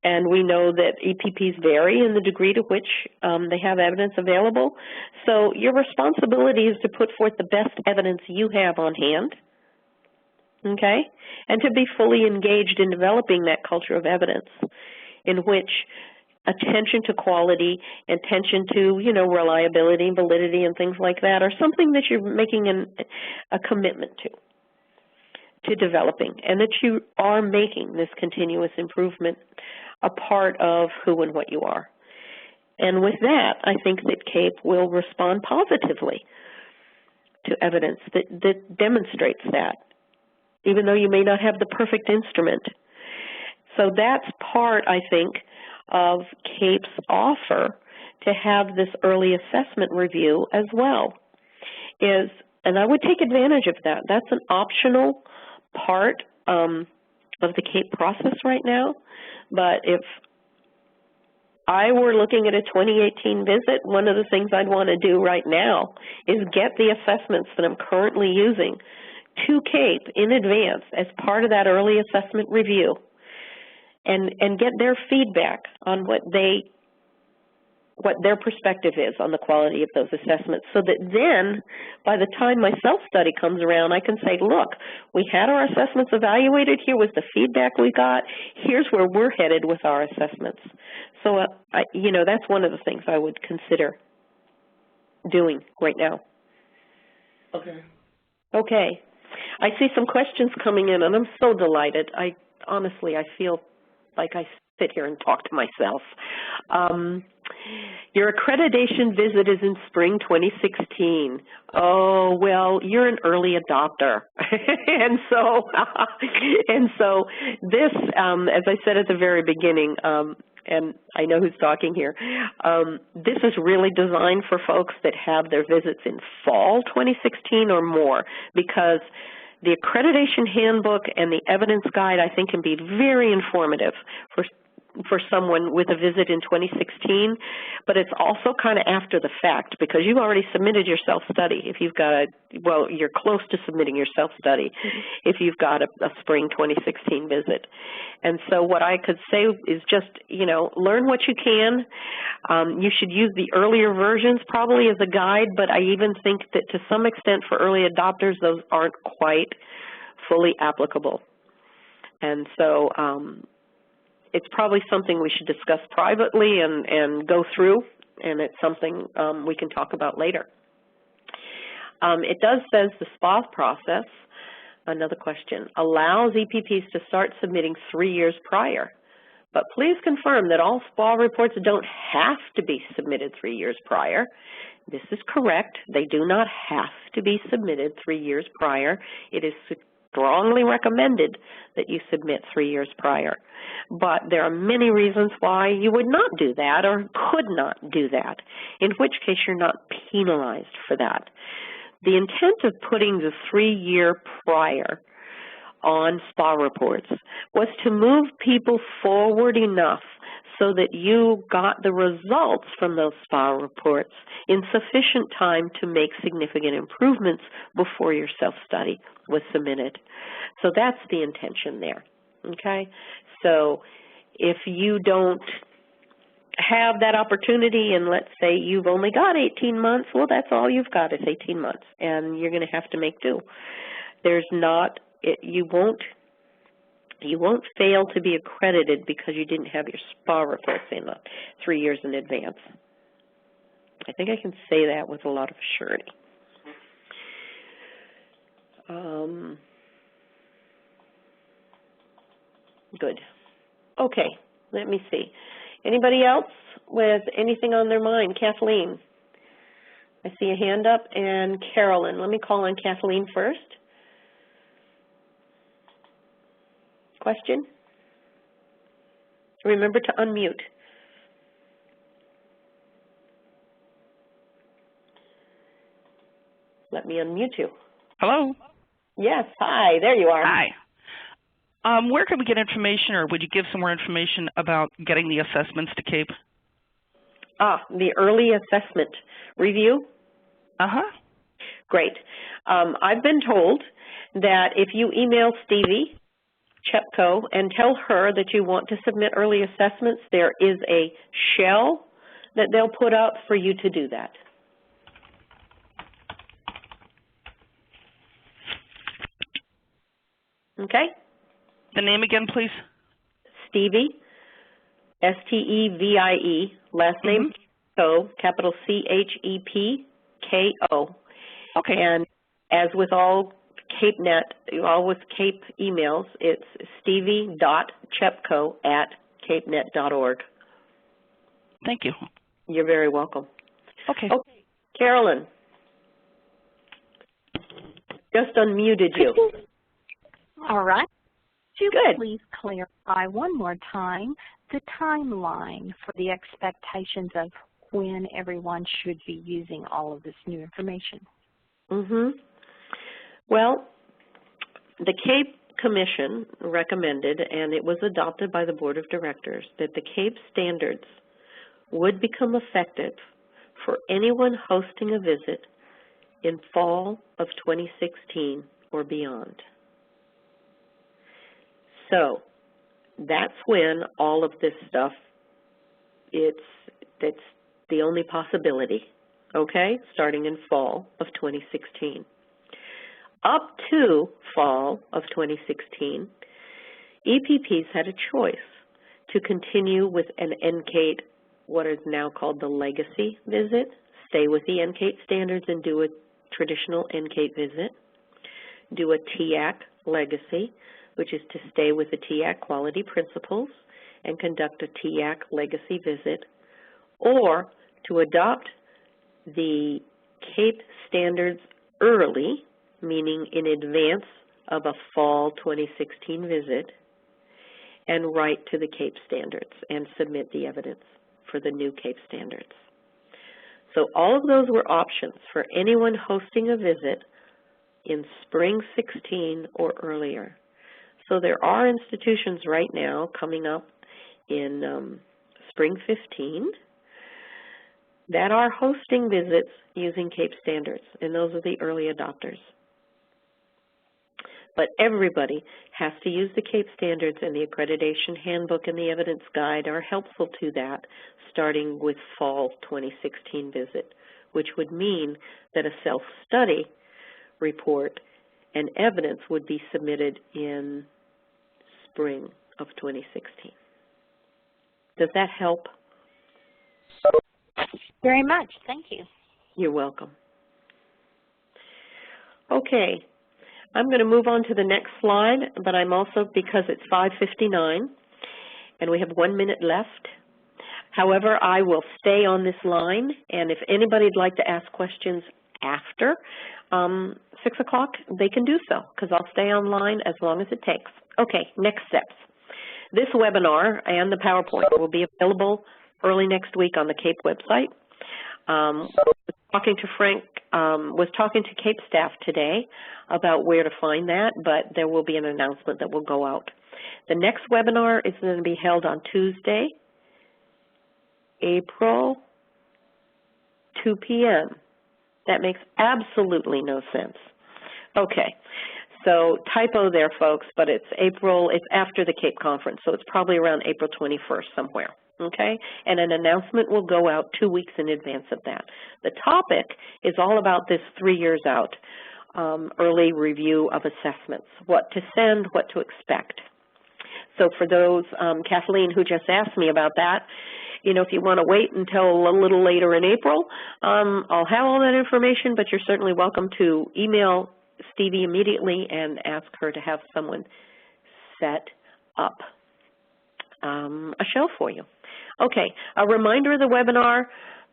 and we know that EPPs vary in the degree to which they have evidence available. So your responsibility is to put forth the best evidence you have on hand, okay, and to be fully engaged in developing that culture of evidence, in which attention to quality, attention to, you know, reliability, validity, and things like that are something that you're making a commitment to developing, and that you are making this continuous improvement a part of who and what you are. And with that, I think that CAPE will respond positively to evidence that demonstrates that, even though you may not have the perfect instrument. So that's part, I think, of CAPE's offer to have this early assessment review as well. And I would take advantage of that. That's an optional part of the CAPE process right now. But if I were looking at a 2018 visit, one of the things I'd want to do right now is get the assessments that I'm currently using to CAPE in advance as part of that early assessment review, and get their feedback on what their perspective is on the quality of those assessments, so that then by the time my self-study comes around, I can say, look, we had our assessments evaluated, here was the feedback we got, here's where we're headed with our assessments. So, you know, that's one of the things I would consider doing right now. Okay. I see some questions coming in, and I'm so delighted. Honestly, I feel like I sit here and talk to myself. Your accreditation visit is in spring 2016. Oh, well, you're an early adopter. and so this, as I said at the very beginning, and I know who's talking here, this is really designed for folks that have their visits in fall 2016 or more, because the accreditation handbook and the evidence guide, I think, can be very informative for someone with a visit in 2016, but it's also kind of after the fact, because you've already submitted your self-study. If you've got well, you're close to submitting your self-study if you've got a spring 2016 visit. And so what I could say is just, you know, learn what you can. You should use the earlier versions probably as a guide, but I even think that to some extent for early adopters, those aren't quite fully applicable. And so it's probably something we should discuss privately and go through, and it's something we can talk about later. It does says the SPA process, another question, allows EPPs to start submitting 3 years prior. But please confirm that all SPA reports don't have to be submitted 3 years prior. This is correct. They do not have to be submitted 3 years prior. It is strongly recommended that you submit 3 years prior. But there are many reasons why you would not do that or could not do that, in which case you're not penalized for that. The intent of putting the 3-year prior on SPA reports was to move people forward enough so that you got the results from those SPA reports in sufficient time to make significant improvements before your self-study was submitted. So that's the intention there, okay? So if you don't have that opportunity, and let's say you've only got 18 months, well, that's all you've got is 18 months, and you're going to have to make do. There's not, you won't fail to be accredited because you didn't have your SPA reports in 3 years in advance. I think I can say that with a lot of surety. Good. Okay, let me see. Anybody else with anything on their mind? Kathleen? I see a hand up, and Carolyn. Let me call on Kathleen first. Question? Remember to unmute. Let me unmute you. Hello? Yes, hi, there you are. Hi. Where can we get information, or would you give some more information about getting the assessments to CAPE? The early assessment review? Uh-huh. Great. I've been told that if you email Stevie Chepko and tell her that you want to submit early assessments, there is a shell that they'll put up for you to do that. Okay? The name again, please? Stevie, S-T-E-V-I-E, last name Chepko, capital C-H-E-P-K-O. Okay. And as with all CAPEnet, all with CAPE emails, it's stevie.chepko@capenet.org. Thank you. You're very welcome. Okay. Okay, Carolyn, just unmuted you. All right. Could you Good. please clarify one more time the timeline for the expectations of when everyone should be using all of this new information? Well, the CAPE Commission recommended, and it was adopted by the Board of Directors, that the CAPE standards would become effective for anyone hosting a visit in fall of 2016 or beyond. So that's when all of this stuff, that's the only possibility, okay, starting in fall of 2016. Up to fall of 2016, EPPs had a choice to continue with an NCATE, what is now called the legacy visit, stay with the NCATE standards and do a traditional NCATE visit, do a TIAC legacy, which is to stay with the TIAC quality principles and conduct a TIAC legacy visit, or to adopt the CAPE standards early, meaning in advance of a fall 2016 visit, and write to the CAPE standards and submit the evidence for the new CAPE standards. So all of those were options for anyone hosting a visit in spring 16 or earlier. So there are institutions right now coming up in spring 15 that are hosting visits using CAPE standards, and those are the early adopters. But everybody has to use the CAPE standards, and the accreditation handbook and the evidence guide are helpful to that, starting with fall 2016 visit, which would mean that a self-study report and evidence would be submitted in spring of 2016. Does that help? Very much. Thank you. You're welcome. Okay. I'm going to move on to the next slide, but I'm also, because it's 5:59 and we have 1 minute left. However, I will stay on this line, and if anybody'd like to ask questions after 6 o'clock, they can do so, because I'll stay online as long as it takes. Okay, next steps. This webinar and the PowerPoint will be available early next week on the CAPE website. Talking to Frank, was talking to CAPE staff today about where to find that, but there will be an announcement that will go out. The next webinar is going to be held on Tuesday, April 2 p.m. That makes absolutely no sense. Okay, so typo there, folks, but it's after the CAPE conference, so it's probably around April 21st somewhere. Okay, and an announcement will go out 2 weeks in advance of that. The topic is all about this 3 years out, early review of assessments, what to send, what to expect. So for those, Kathleen, who just asked me about that, you know, if you want to wait until a little later in April, I'll have all that information, but you're certainly welcome to email Stevie immediately and ask her to have someone set up. a show for you. Okay, a reminder of the webinar,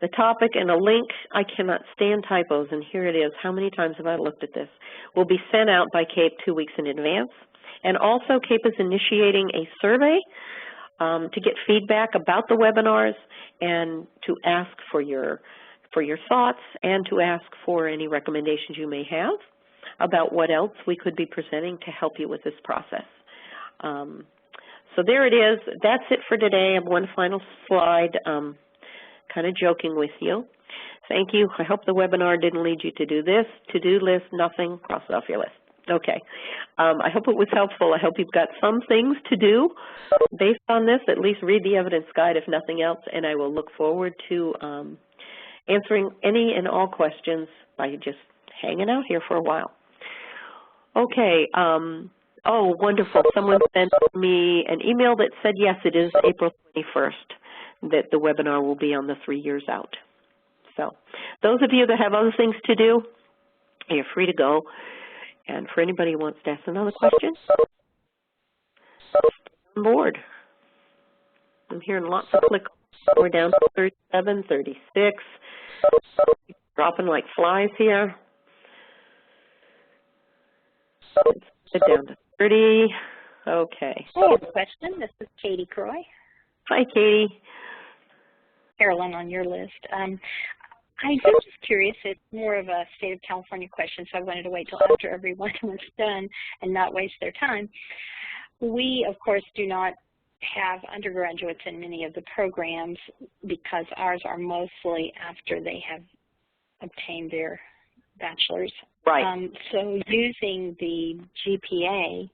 the topic, and a link. I cannot stand typos, and here it is. How many times have I looked at this? Will be sent out by CAPE 2 weeks in advance. And also, CAPE is initiating a survey to get feedback about the webinars and to ask for your thoughts and to ask for any recommendations you may have about what else we could be presenting to help you with this process. So there it is. That's it for today. I have one final slide, kind of joking with you. Thank you. I hope the webinar didn't lead you to do this. To-do list, nothing, cross it off your list. Okay. I hope it was helpful. I hope you've got some things to do based on this. At least read the evidence guide if nothing else, and I will look forward to answering any and all questions by just hanging out here for a while. Okay. Oh, wonderful. Someone sent me an email that said, yes, it is April 21st that the webinar will be on the 3 years out. So those of you that have other things to do, you're free to go. And for anybody who wants to ask another question, stay on board. I'm hearing lots of click. We're down to 37, 36, dropping like flies here. Let's get down to 30. Okay. I have a question. This is Katie Croy. Hi, Katie. Carolyn on your list. I'm just curious. It's more of a state of California question, so I wanted to wait till after everyone was done and not waste their time. We, of course, do not have undergraduates in many of the programs because ours are mostly after they have obtained their bachelor's. Right. So using the GPA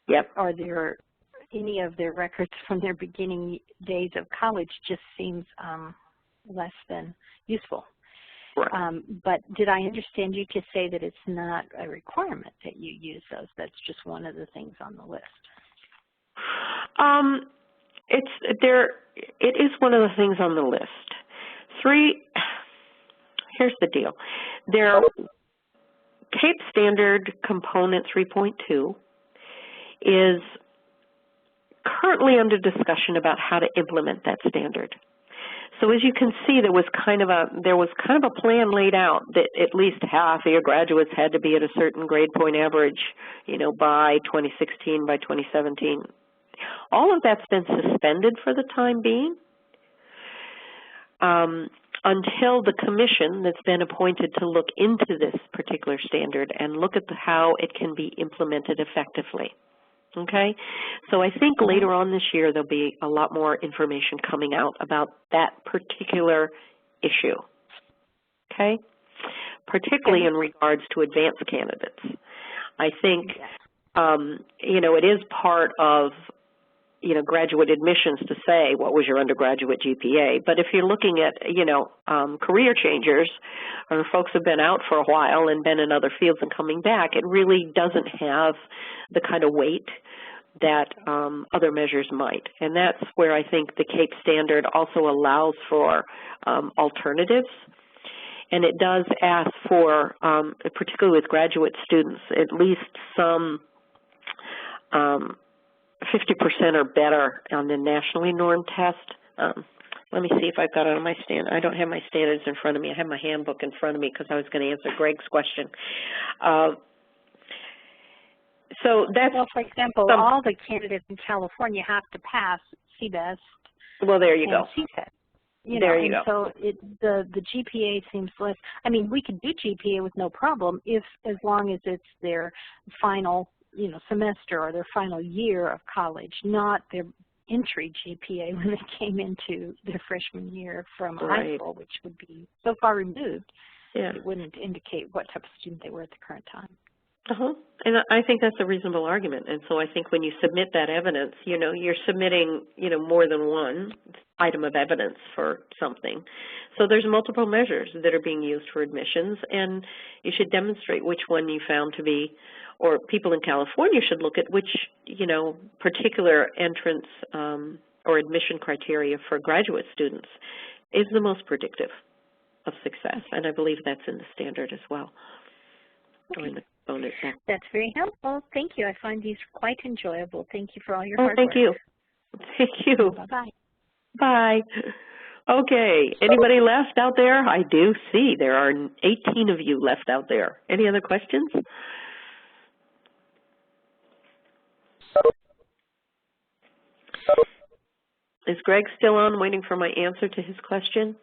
yep. or any of their records from their beginning days of college just seems less than useful. Right. But did I understand you to say that it's not a requirement that you use those? That's just one of the things on the list. It is one of the things on the list. Here's the deal. Their CAPE Standard Component 3.2 is currently under discussion about how to implement that standard. So as you can see, there was kind of a plan laid out that at least half of your graduates had to be at a certain grade point average, by 2016, by 2017. All of that's been suspended for the time being until the commission that's been appointed to look into this particular standard and look at how it can be implemented effectively. Okay, so I think later on this year there'll be a lot more information coming out about that particular issue, okay, particularly in regards to advanced candidates. I think, it is part of, graduate admissions to say what was your undergraduate GPA, but if you're looking at, career changers or folks who have been out for a while and been in other fields and coming back, it really doesn't have the kind of weight that other measures might. And that's where I think the CAPE standard also allows for alternatives. And it does ask for, particularly with graduate students, at least some 50% or better on the nationally normed test. Let me see if I've got it on my stand. I don't have my standards in front of me. I have my handbook in front of me because I was going to answer Greg's question. So that's, well, for example, all the candidates in California have to pass CBEST. Well, there you go. CSET. There you go. So the GPA seems less. I mean, we could do GPA with no problem as long as it's their final, semester or their final year of college, not their entry GPA when they came into their freshman year from high school, which would be so far removed. Yeah. It wouldn't indicate what type of student they were at the current time. And I think that's a reasonable argument. And so I think when you submit that evidence, you're submitting, more than one item of evidence for something. So there's multiple measures that are being used for admissions, and you should demonstrate which one you found to be, or people in California should look at which, particular entrance or admission criteria for graduate students is the most predictive of success. And I believe that's in the standard as well. Okay. phone it back. That's very helpful. Thank you. I find these quite enjoyable. Thank you for all your hard work. Thank you. Thank you. Bye-bye. Bye. Okay. Anybody left out there? I do see there are 18 of you left out there. Any other questions? Is Greg still on, waiting for my answer to his question?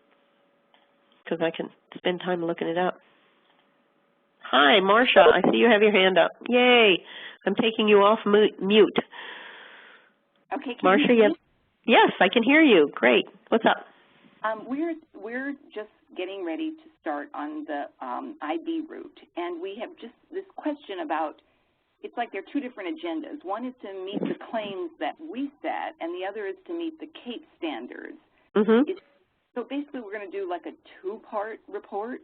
Because I can spend time looking it up. Hi, Marcia. I see you have your hand up. Yay. I'm taking you off mute. Okay, Marcia, yes, I can hear you. Great. What's up? We're just getting ready to start on the IB route, and we have just this question about, it's like there are two different agendas. One is to meet the claims that we set, and the other is to meet the CAPE standards. Mm-hmm. So basically we're going to do like a two-part report?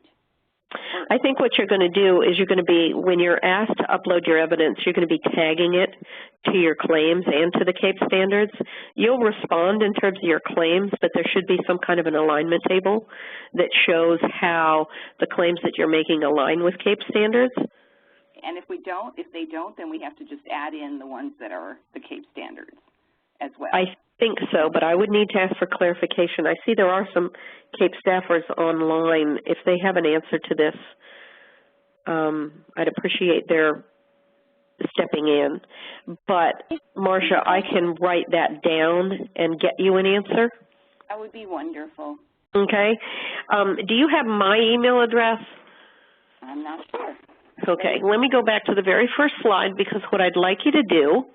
I think what you're going to do is you're going to be, when you're asked to upload your evidence, you're going to be tagging it to your claims and to the CAPE standards. You'll respond in terms of your claims, but there should be some kind of an alignment table that shows how the claims that you're making align with CAPE standards. And if they don't, then we have to just add in the ones that are the CAPE standards as well. I think so, but I would need to ask for clarification. I see there are some CAPE staffers online. If they have an answer to this, I'd appreciate their stepping in. But, Marcia, I can write that down and get you an answer. That would be wonderful. Okay. Do you have my email address? I'm not sure. Okay. Let me go back to the very first slide, because what I'd like you to do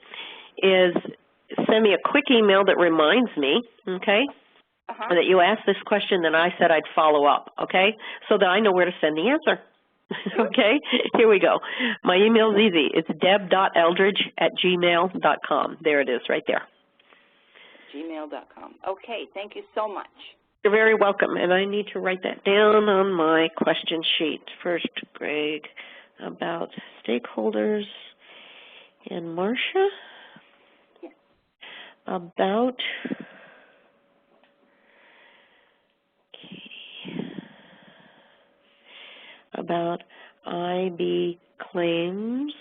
is send me a quick email that reminds me, okay, and that you asked this question, that I said I'd follow up, okay, so that I know where to send the answer. Okay, here we go. My email is easy. It's deb.eldridge@gmail.com. There it is, right there. Gmail.com. Okay, thank you so much. You're very welcome, and I need to write that down on my question sheet. First, Greg, about stakeholders, and Marcia, about IB claims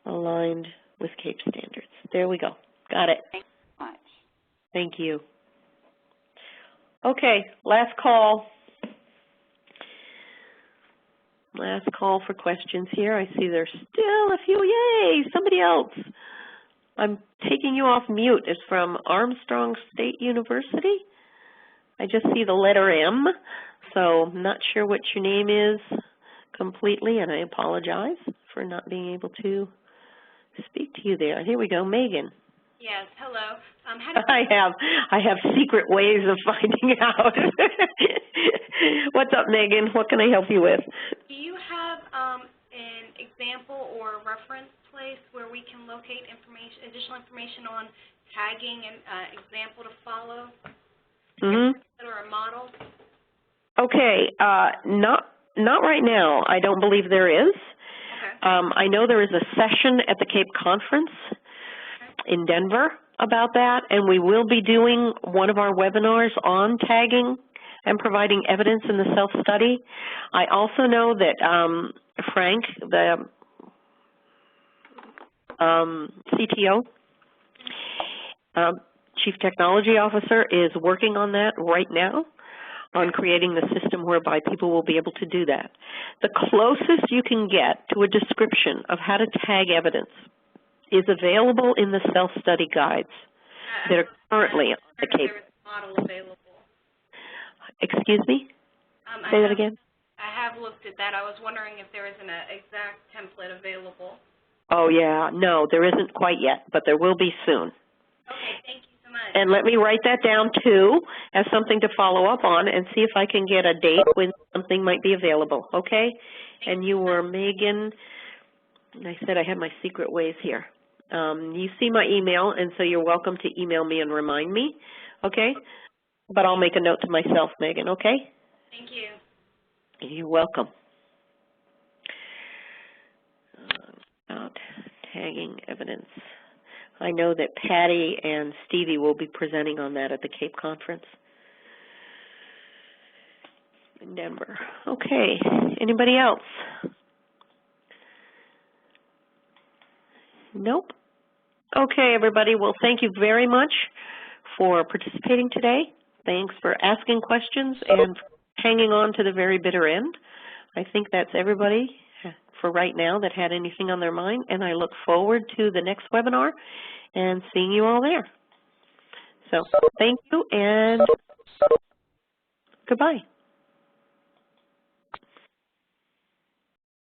aligned with CAPE standards. There we go. Got it. Thank you so much. Thank you. Okay, last call. Last call for questions here. I see there's still a few. Yay, somebody else. I'm taking you off mute. It's from Armstrong State University. I just see the letter M, so I'm not sure what your name is completely, and I apologize for not being able to speak to you there. Here we go, Megan. Yes, hello. I have secret ways of finding out. What's up, Megan? What can I help you with? Do you have an example or reference place where we can locate additional information on tagging and example to follow? Mm-hmm. Or a model? Okay, not right now. I don't believe there is. Okay. I know there is a session at the CAPE conference in Denver about that, and we will be doing one of our webinars on tagging and providing evidence in the self-study. I also know that Frank, the CTO, Chief Technology Officer, is working on that right now, on creating the system whereby people will be able to do that. The closest you can get to a description of how to tag evidence is available in the self-study guides that are currently on the CAPE. There is a model available. Excuse me? Say that again? I have looked at that. I was wondering if there is an exact template available. Oh, yeah. No, there isn't quite yet, but there will be soon. Okay, thank you so much. And let me write that down, too, as something to follow up on and see if I can get a date when something might be available, okay? And you were Megan. I said I had my secret ways here. You see my email, and so you're welcome to email me and remind me, okay? But I'll make a note to myself, Megan, okay? Thank you. You're welcome. About tagging evidence. I know that Patty and Stevie will be presenting on that at the CAPE conference in Denver. Okay, anybody else? Nope. Okay, everybody. Well, thank you very much for participating today. Thanks for asking questions and hanging on to the very bitter end. I think that's everybody for right now that had anything on their mind, and I look forward to the next webinar and seeing you all there. So thank you and goodbye.